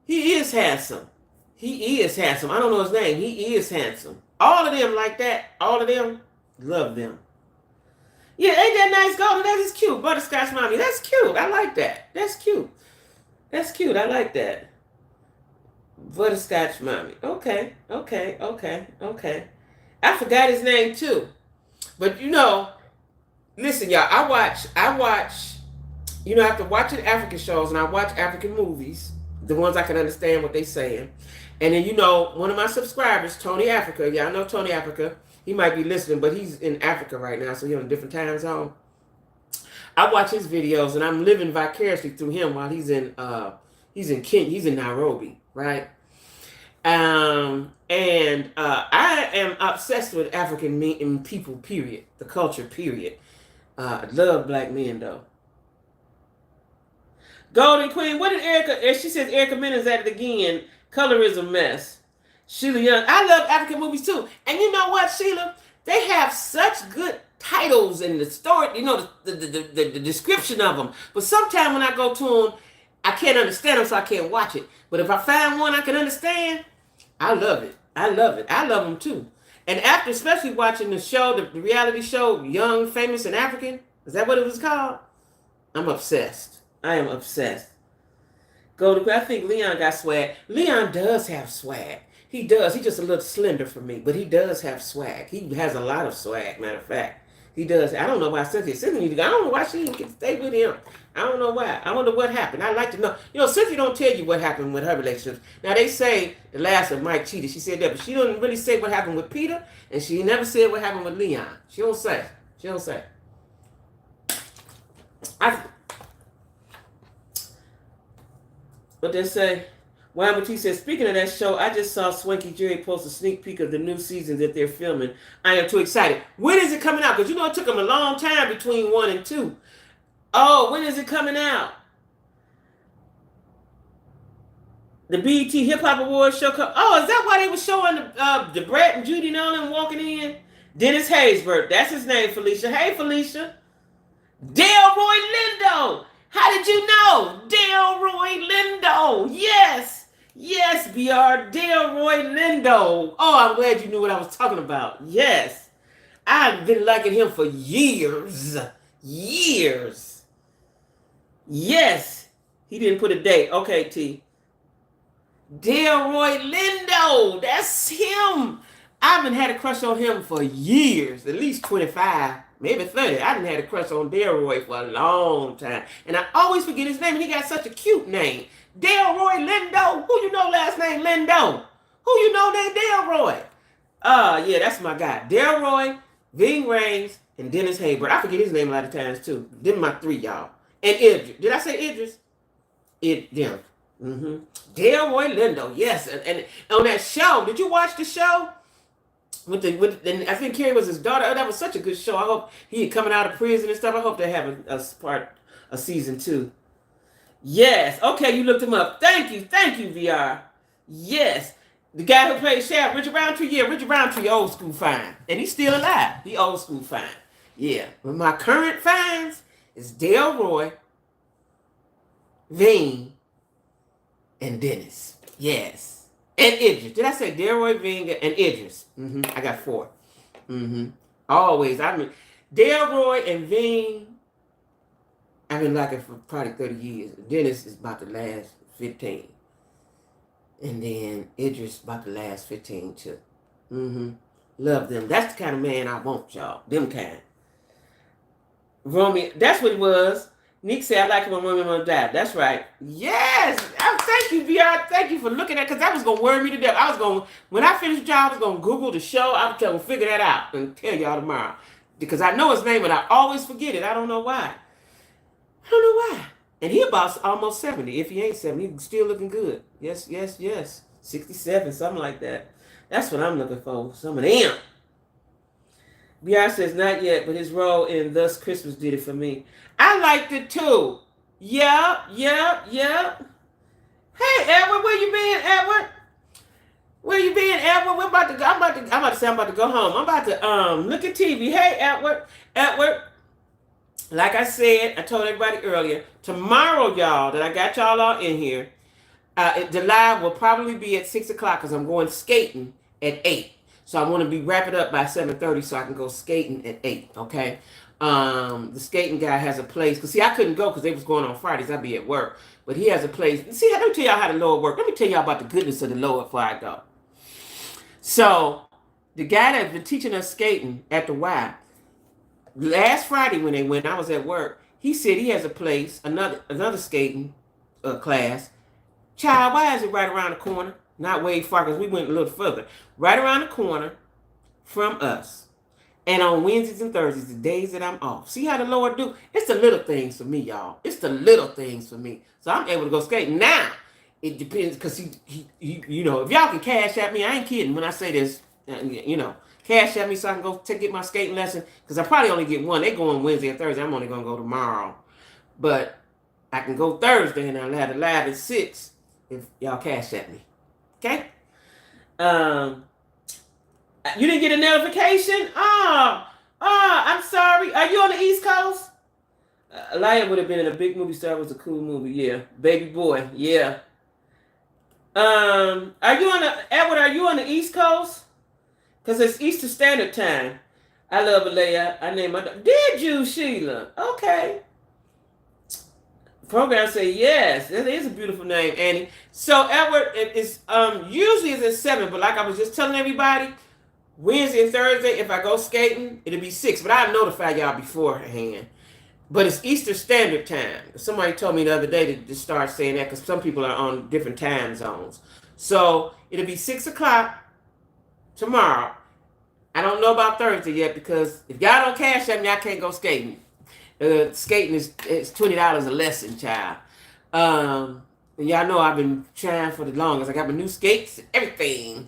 He is handsome. He is handsome. I don't know his name. He is handsome. All of them like that. All of them. Love them. Yeah, ain't that nice, Golden? That is cute. Butterscotch mommy. That's cute. I like that. That's cute. That's cute. I like that. Butterscotch mommy. Okay. I forgot his name too. But listen, y'all, I watch, after watching African shows and I watch African movies, the ones I can understand what they're saying. And then, one of my subscribers, Tony Africa, y'all know Tony Africa, he might be listening, but he's in Africa right now, so he's on a different time zone. I watch his videos and I'm living vicariously through him while he's in Kenya, he's in Nairobi, right? I am obsessed with African people, period. The culture, period. I love black men, though. Golden Queen, what did Erica, she says Erica Mena is at it again. Color is a mess. Sheila Young, I love African movies too. And you know what, Sheila? They have such good titles in the story, the description of them. But sometimes when I go to them, I can't understand them, so I can't watch it. But if I find one I can understand, I love it. I love them too. And after especially watching the show, the reality show, Young, Famous, and African, is that what it was called? I'm obsessed. I am obsessed. I think Leon got swag. Leon does have swag. He does. He's just a little slender for me, but he does have swag. He has a lot of swag, matter of fact. He does. I don't know why Cynthia, I don't know why she can stay with him. I don't know why. I wonder what happened. I'd like to know. Cynthia don't tell you what happened with her relationships. Now, they say the last of Mike cheated. She said that, but she don't really say what happened with Peter, and she never said what happened with Leon. She don't say. What they say? YMT says, speaking of that show, I just saw Swanky Jerry post a sneak peek of the new season that they're filming. I am too excited. When is it coming out? Because it took them a long time between 1 and 2. Oh, when is it coming out? The BET Hip Hop Awards show. Oh, is that why they were showing the Brett and Judy and all them walking in? Dennis Haysbert. That's his name, Felicia. Hey, Felicia. Delroy Lindo. How did you know? Delroy Lindo. Yes, BR. Delroy Lindo. Oh, I'm glad you knew what I was talking about. Yes. I've been liking him for years. Yes. He didn't put a date. Okay, T. Delroy Lindo. That's him. I've been had a crush on him for years. At least 25. Maybe 30. I done had a crush on Delroy for a long time. And I always forget his name, and he got such a cute name. Delroy Lindo. Who you know last name Lindo? Who you know named Delroy? Yeah, that's my guy. Delroy, Ving Rhames, and Dennis Haysbert. I forget his name a lot of times, too. Them my 3, y'all. And Idris. Did I say Idris? Them. Mm-hmm. Delroy Lindo, yes. And on that show, did you watch the show? And I think Carrie was his daughter. Oh, that was such a good show. I hope he coming out of prison and stuff. I hope they have a season 2. Yes. Okay, you looked him up. Thank you, VR. Yes. The guy who played Shaft, Richard Roundtree. Yeah, Richard Roundtree, old school fine. And he's still alive. He old school fine. Yeah. But my current finds is Delroy, Veen, and Dennis. Yes. And Idris. Did I say Delroy, Veen, and Idris? I got 4. Always. I mean, Delroy and Veen, I've been liking for probably 30 years. Dennis is about the last 15. And then Idris about the last 15 too. Love them. That's the kind of man I want, y'all. Them kind. Romy, that's what it was. Nick said, I like it when women want to die. That's right. Yes. Thank you, VR. Thank you for looking at it, because that was going to worry me to death. When I finished the job, I was going to Google the show. I was going to figure that out and tell y'all tomorrow. Because I know his name, but I always forget it. I don't know why. And he about almost 70. If he ain't 70, he's still looking good. Yes. 67, something like that. That's what I'm looking for. Some of them. BR says, not yet, but his role in Thus Christmas did it for me. I liked it too. Yeah. Hey, Edward, where you been, Edward? Where you been, Edward? I'm about to go home. I'm about to look at TV. Hey, Edward. Like I said, I told everybody earlier, tomorrow, y'all, that I got y'all all in here, the live will probably be at 6 o'clock because I'm going skating at 8. So I want to be wrapping up by 7:30 so I can go skating at 8, okay? The skating guy has a place. Because, see, I couldn't go because they was going on Fridays. I'd be at work. But he has a place. See, let me tell y'all how the Lord works. Let me tell y'all about the goodness of the Lord before I go. So the guy that's been teaching us skating at the Y, last Friday when they went, I was at work. He said he has a place, another skating class. Child, why is it right around the corner? Not way far, because we went a little further. Right around the corner from us. And on Wednesdays and Thursdays, the days that I'm off. See how the Lord do? It's the little things for me, y'all. It's the little things for me. So I'm able to go skate. Now, it depends, because he if y'all can cash at me, I ain't kidding when I say this, cash at me so I can go get my skating lesson, because I probably only get one. They go on Wednesday and Thursday. I'm only going to go tomorrow. But I can go Thursday, and I'll have the live at 6 if y'all cash at me. Okay? You didn't get a notification? I'm sorry. Are you on the East Coast? Elijah would have been in a big movie star. It was a cool movie. Yeah. Baby Boy. Yeah. Edward, are you on the East Coast? Because it's Eastern Standard Time. I love Alea. I named my daughter. Did you, Sheila? Okay. Program say yes. That is a beautiful name, Annie. So Edward, it's usually it's at 7, but like I was just telling everybody, Wednesday and Thursday, if I go skating, it'll be 6. But I'll notify y'all beforehand. But it's Eastern Standard Time. Somebody told me the other day to start saying that, because some people are on different time zones. So it'll be 6 o'clock tomorrow. I don't know about Thursday yet, because if y'all don't cash at me, I can't go skating. Skating is $20 a lesson, child. And y'all know I've been trying for the longest. I got my new skates and everything.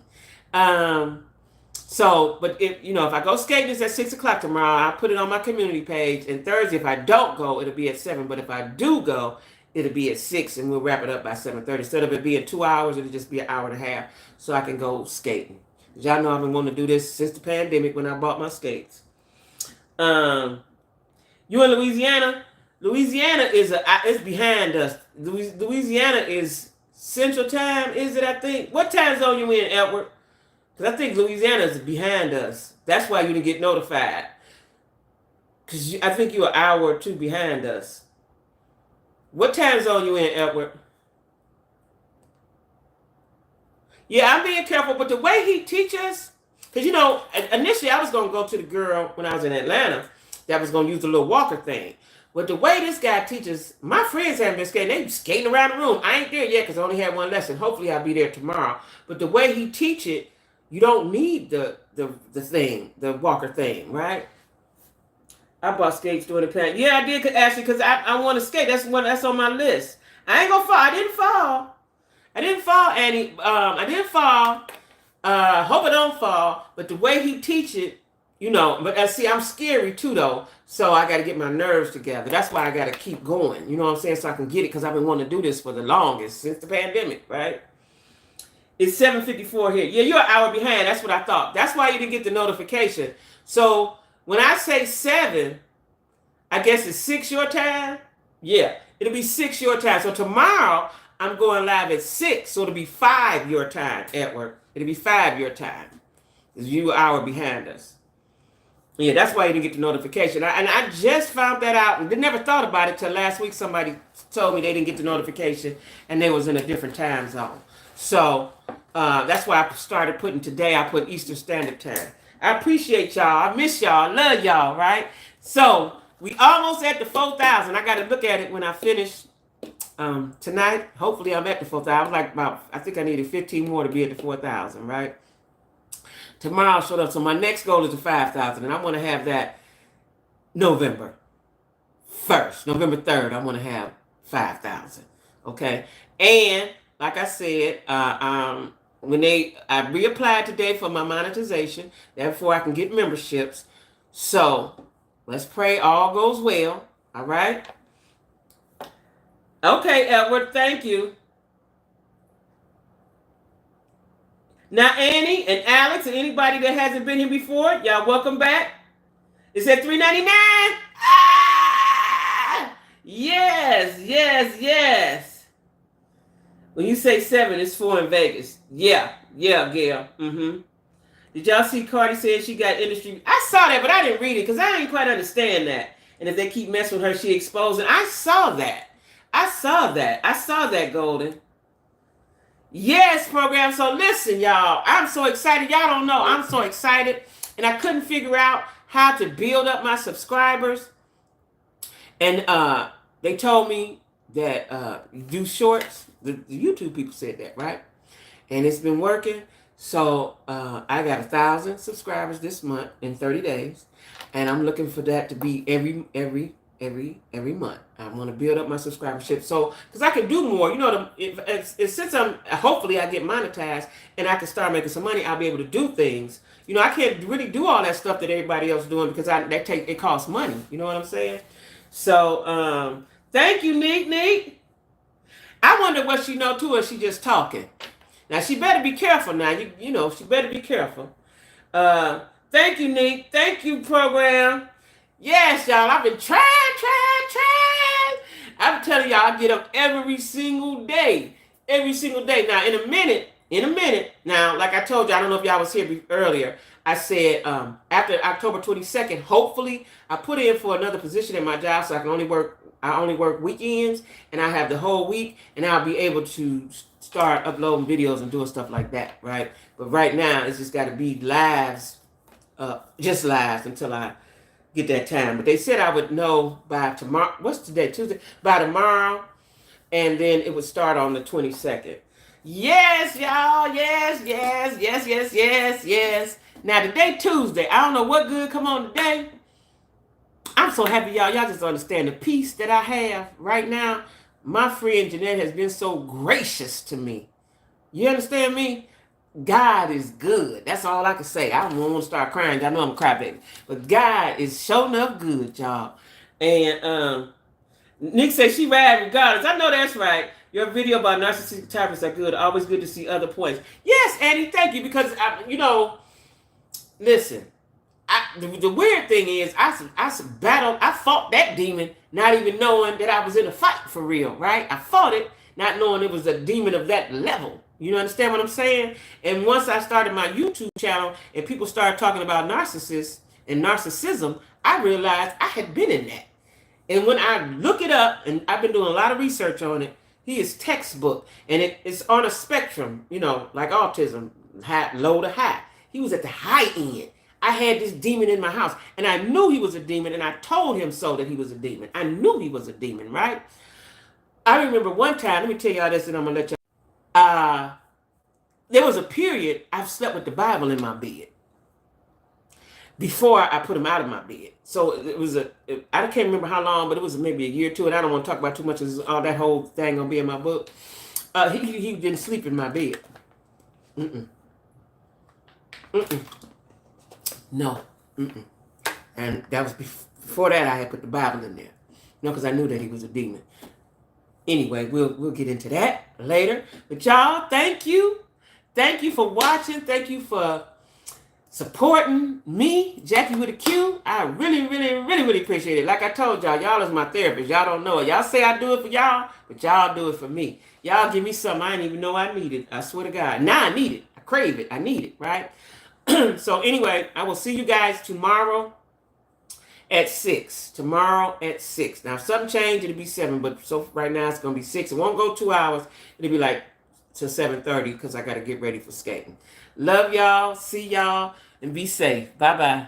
But if I go skating, it's at 6 o'clock tomorrow. I'll put it on my community page. And Thursday, if I don't go, it'll be at 7. But if I do go, it'll be at 6, and we'll wrap it up by 7:30. Instead of it being 2 hours, it'll just be an hour and a half, so I can go skating. Y'all know I've been wanting to do this since the pandemic when I bought my skates. You in Louisiana? Louisiana is behind us. Louisiana is Central Time, is it, I think? What time zone you in, Edward? Because I think Louisiana is behind us. That's why you didn't get notified. Because I think you're an hour or 2 behind us. What time zone you in, Edward? Yeah, I'm being careful, but the way he teaches, because, initially I was going to go to the girl when I was in Atlanta that was going to use the little walker thing. But the way this guy teaches, my friends haven't been skating. They skating around the room. I ain't there yet because I only had one lesson. Hopefully I'll be there tomorrow. But the way he teach it, you don't need the thing, the walker thing, right? I bought skates during the pandemic. Yeah, I did, actually, because I want to skate. That's on my list. I ain't going to fall. I didn't fall. I didn't fall, Annie. I didn't fall. Hope I don't fall. But the way he teach it, but see, I'm scary too, though. So I got to get my nerves together. That's why I got to keep going. You know what I'm saying? So I can get it, because I've been wanting to do this for the longest, since the pandemic, right? It's 7:54 here. Yeah, you're an hour behind. That's what I thought. That's why you didn't get the notification. So when I say 7, I guess it's 6 your time. Yeah, it'll be 6 your time. So tomorrow I'm going live at 6. So it'll be 5 your time, Edward. It'll be 5 your time. Because you're an hour behind us. Yeah, that's why you didn't get the notification. And I just found that out, and they never thought about it till last week. Somebody told me they didn't get the notification, and they was in a different time zone. So that's why I started putting today. I put Eastern Standard Time. I appreciate y'all. I miss y'all. I love y'all, right? So we almost at the 4,000. I got to look at it when I finish tonight. Hopefully I'm at the 4,000. I think I needed 15 more to be at the 4,000, right? Tomorrow I'll show up. So my next goal is the 5,000, and I want to have that November 1st, November 3rd. I want to have 5,000. Okay, and like I said, I reapplied today for my monetization. Therefore, I can get memberships. So let's pray all goes well. All right. Okay, Edward. Thank you. Now, Annie and Alex and anybody that hasn't been here before, y'all welcome back. It's at $3.99. Ah! Yes. When you say 7, it's 4 in Vegas. Yeah, Gail. Did y'all see Cardi said she got industry? I saw that, but I didn't read it because I didn't quite understand that. And if they keep messing with her, she exposing. I saw that, Golden. Yes, program. So listen, y'all. I'm so excited. Y'all don't know. I'm so excited. And I couldn't figure out how to build up my subscribers. And they told me that do shorts. The YouTube people said that, right? And it's been working. So I got 1,000 subscribers this month in 30 days. And I'm looking for that to be every month. I want to build up my subscribership, so because I can do more. Since hopefully I get monetized and I can start making some money, I'll be able to do things. I can't really do all that stuff that everybody else is doing because it costs money. You know what I'm saying? So thank you, Neat. I wonder what she know too, or she just talking. Now she better be careful. Now she better be careful. Thank you, Neat. Thank you, program. Yes, y'all, I've been trying. I'm telling y'all, I get up every single day. Now, in a minute, now, like I told you, I don't know if y'all was here earlier, I said after October 22nd, hopefully, I put in for another position in my job so I only work weekends, and I have the whole week, and I'll be able to start uploading videos and doing stuff like that, right? But right now, it's just got to be lives, just lives until I get that time. But they said I would know by tomorrow. What's today? Tuesday? By tomorrow. And then it would start on the 22nd. Yes, y'all. Yes. Now today, Tuesday. I don't know what good come on today. I'm so happy, y'all. Y'all just understand the peace that I have right now. My friend Jeanette has been so gracious to me. You understand me? God is good. That's all I can say. I don't want to start crying. I know I'm a crybaby. But God is sure enough good, y'all. And Nick says she ride regardless. I know that's right. Your video about narcissistic types are good. Always good to see other points. Yes, Annie, thank you. Because, listen. The weird thing is, I fought that demon not even knowing that I was in a fight for real, right? I fought it not knowing it was a demon of that level. You understand what I'm saying? And once I started my YouTube channel and people started talking about narcissists and narcissism, I realized I had been in that. And when I look it up, and I've been doing a lot of research on it, he is textbook. And it's on a spectrum, like autism, low to high. He was at the high end. I had this demon in my house, and I knew he was a demon, and I told him so that he was a demon. I knew he was a demon, right? I remember one time, let me tell y'all this, and I'm going to let y'all. There was a period I've slept with the Bible in my bed before I put him out of my bed. So it was I can't remember how long, but it was maybe a year or two, and I don't want to talk about too much of all that whole thing going to be in my book. He didn't sleep in my bed. Mm-mm. Mm-mm. No. Mm-mm. And that was before that I had put the Bible in there. Because I knew that he was a demon. Anyway, we'll get into that later. But y'all, thank you. Thank you for watching. Thank you for supporting me, Jackie with a Q. I really, really, really, really appreciate it. Like I told y'all, y'all is my therapist. Y'all don't know it. Y'all say I do it for y'all, but y'all do it for me. Y'all give me something I didn't even know I needed. I swear to God. Now I need it. I crave it. I need it, right? So anyway, I will see you guys tomorrow at 6. Tomorrow at 6. Now, if something changed, it'll be 7. But so right now, it's going to be 6. It won't go 2 hours. It'll be like till 7:30 because I got to get ready for skating. Love y'all. See y'all. And be safe. Bye-bye.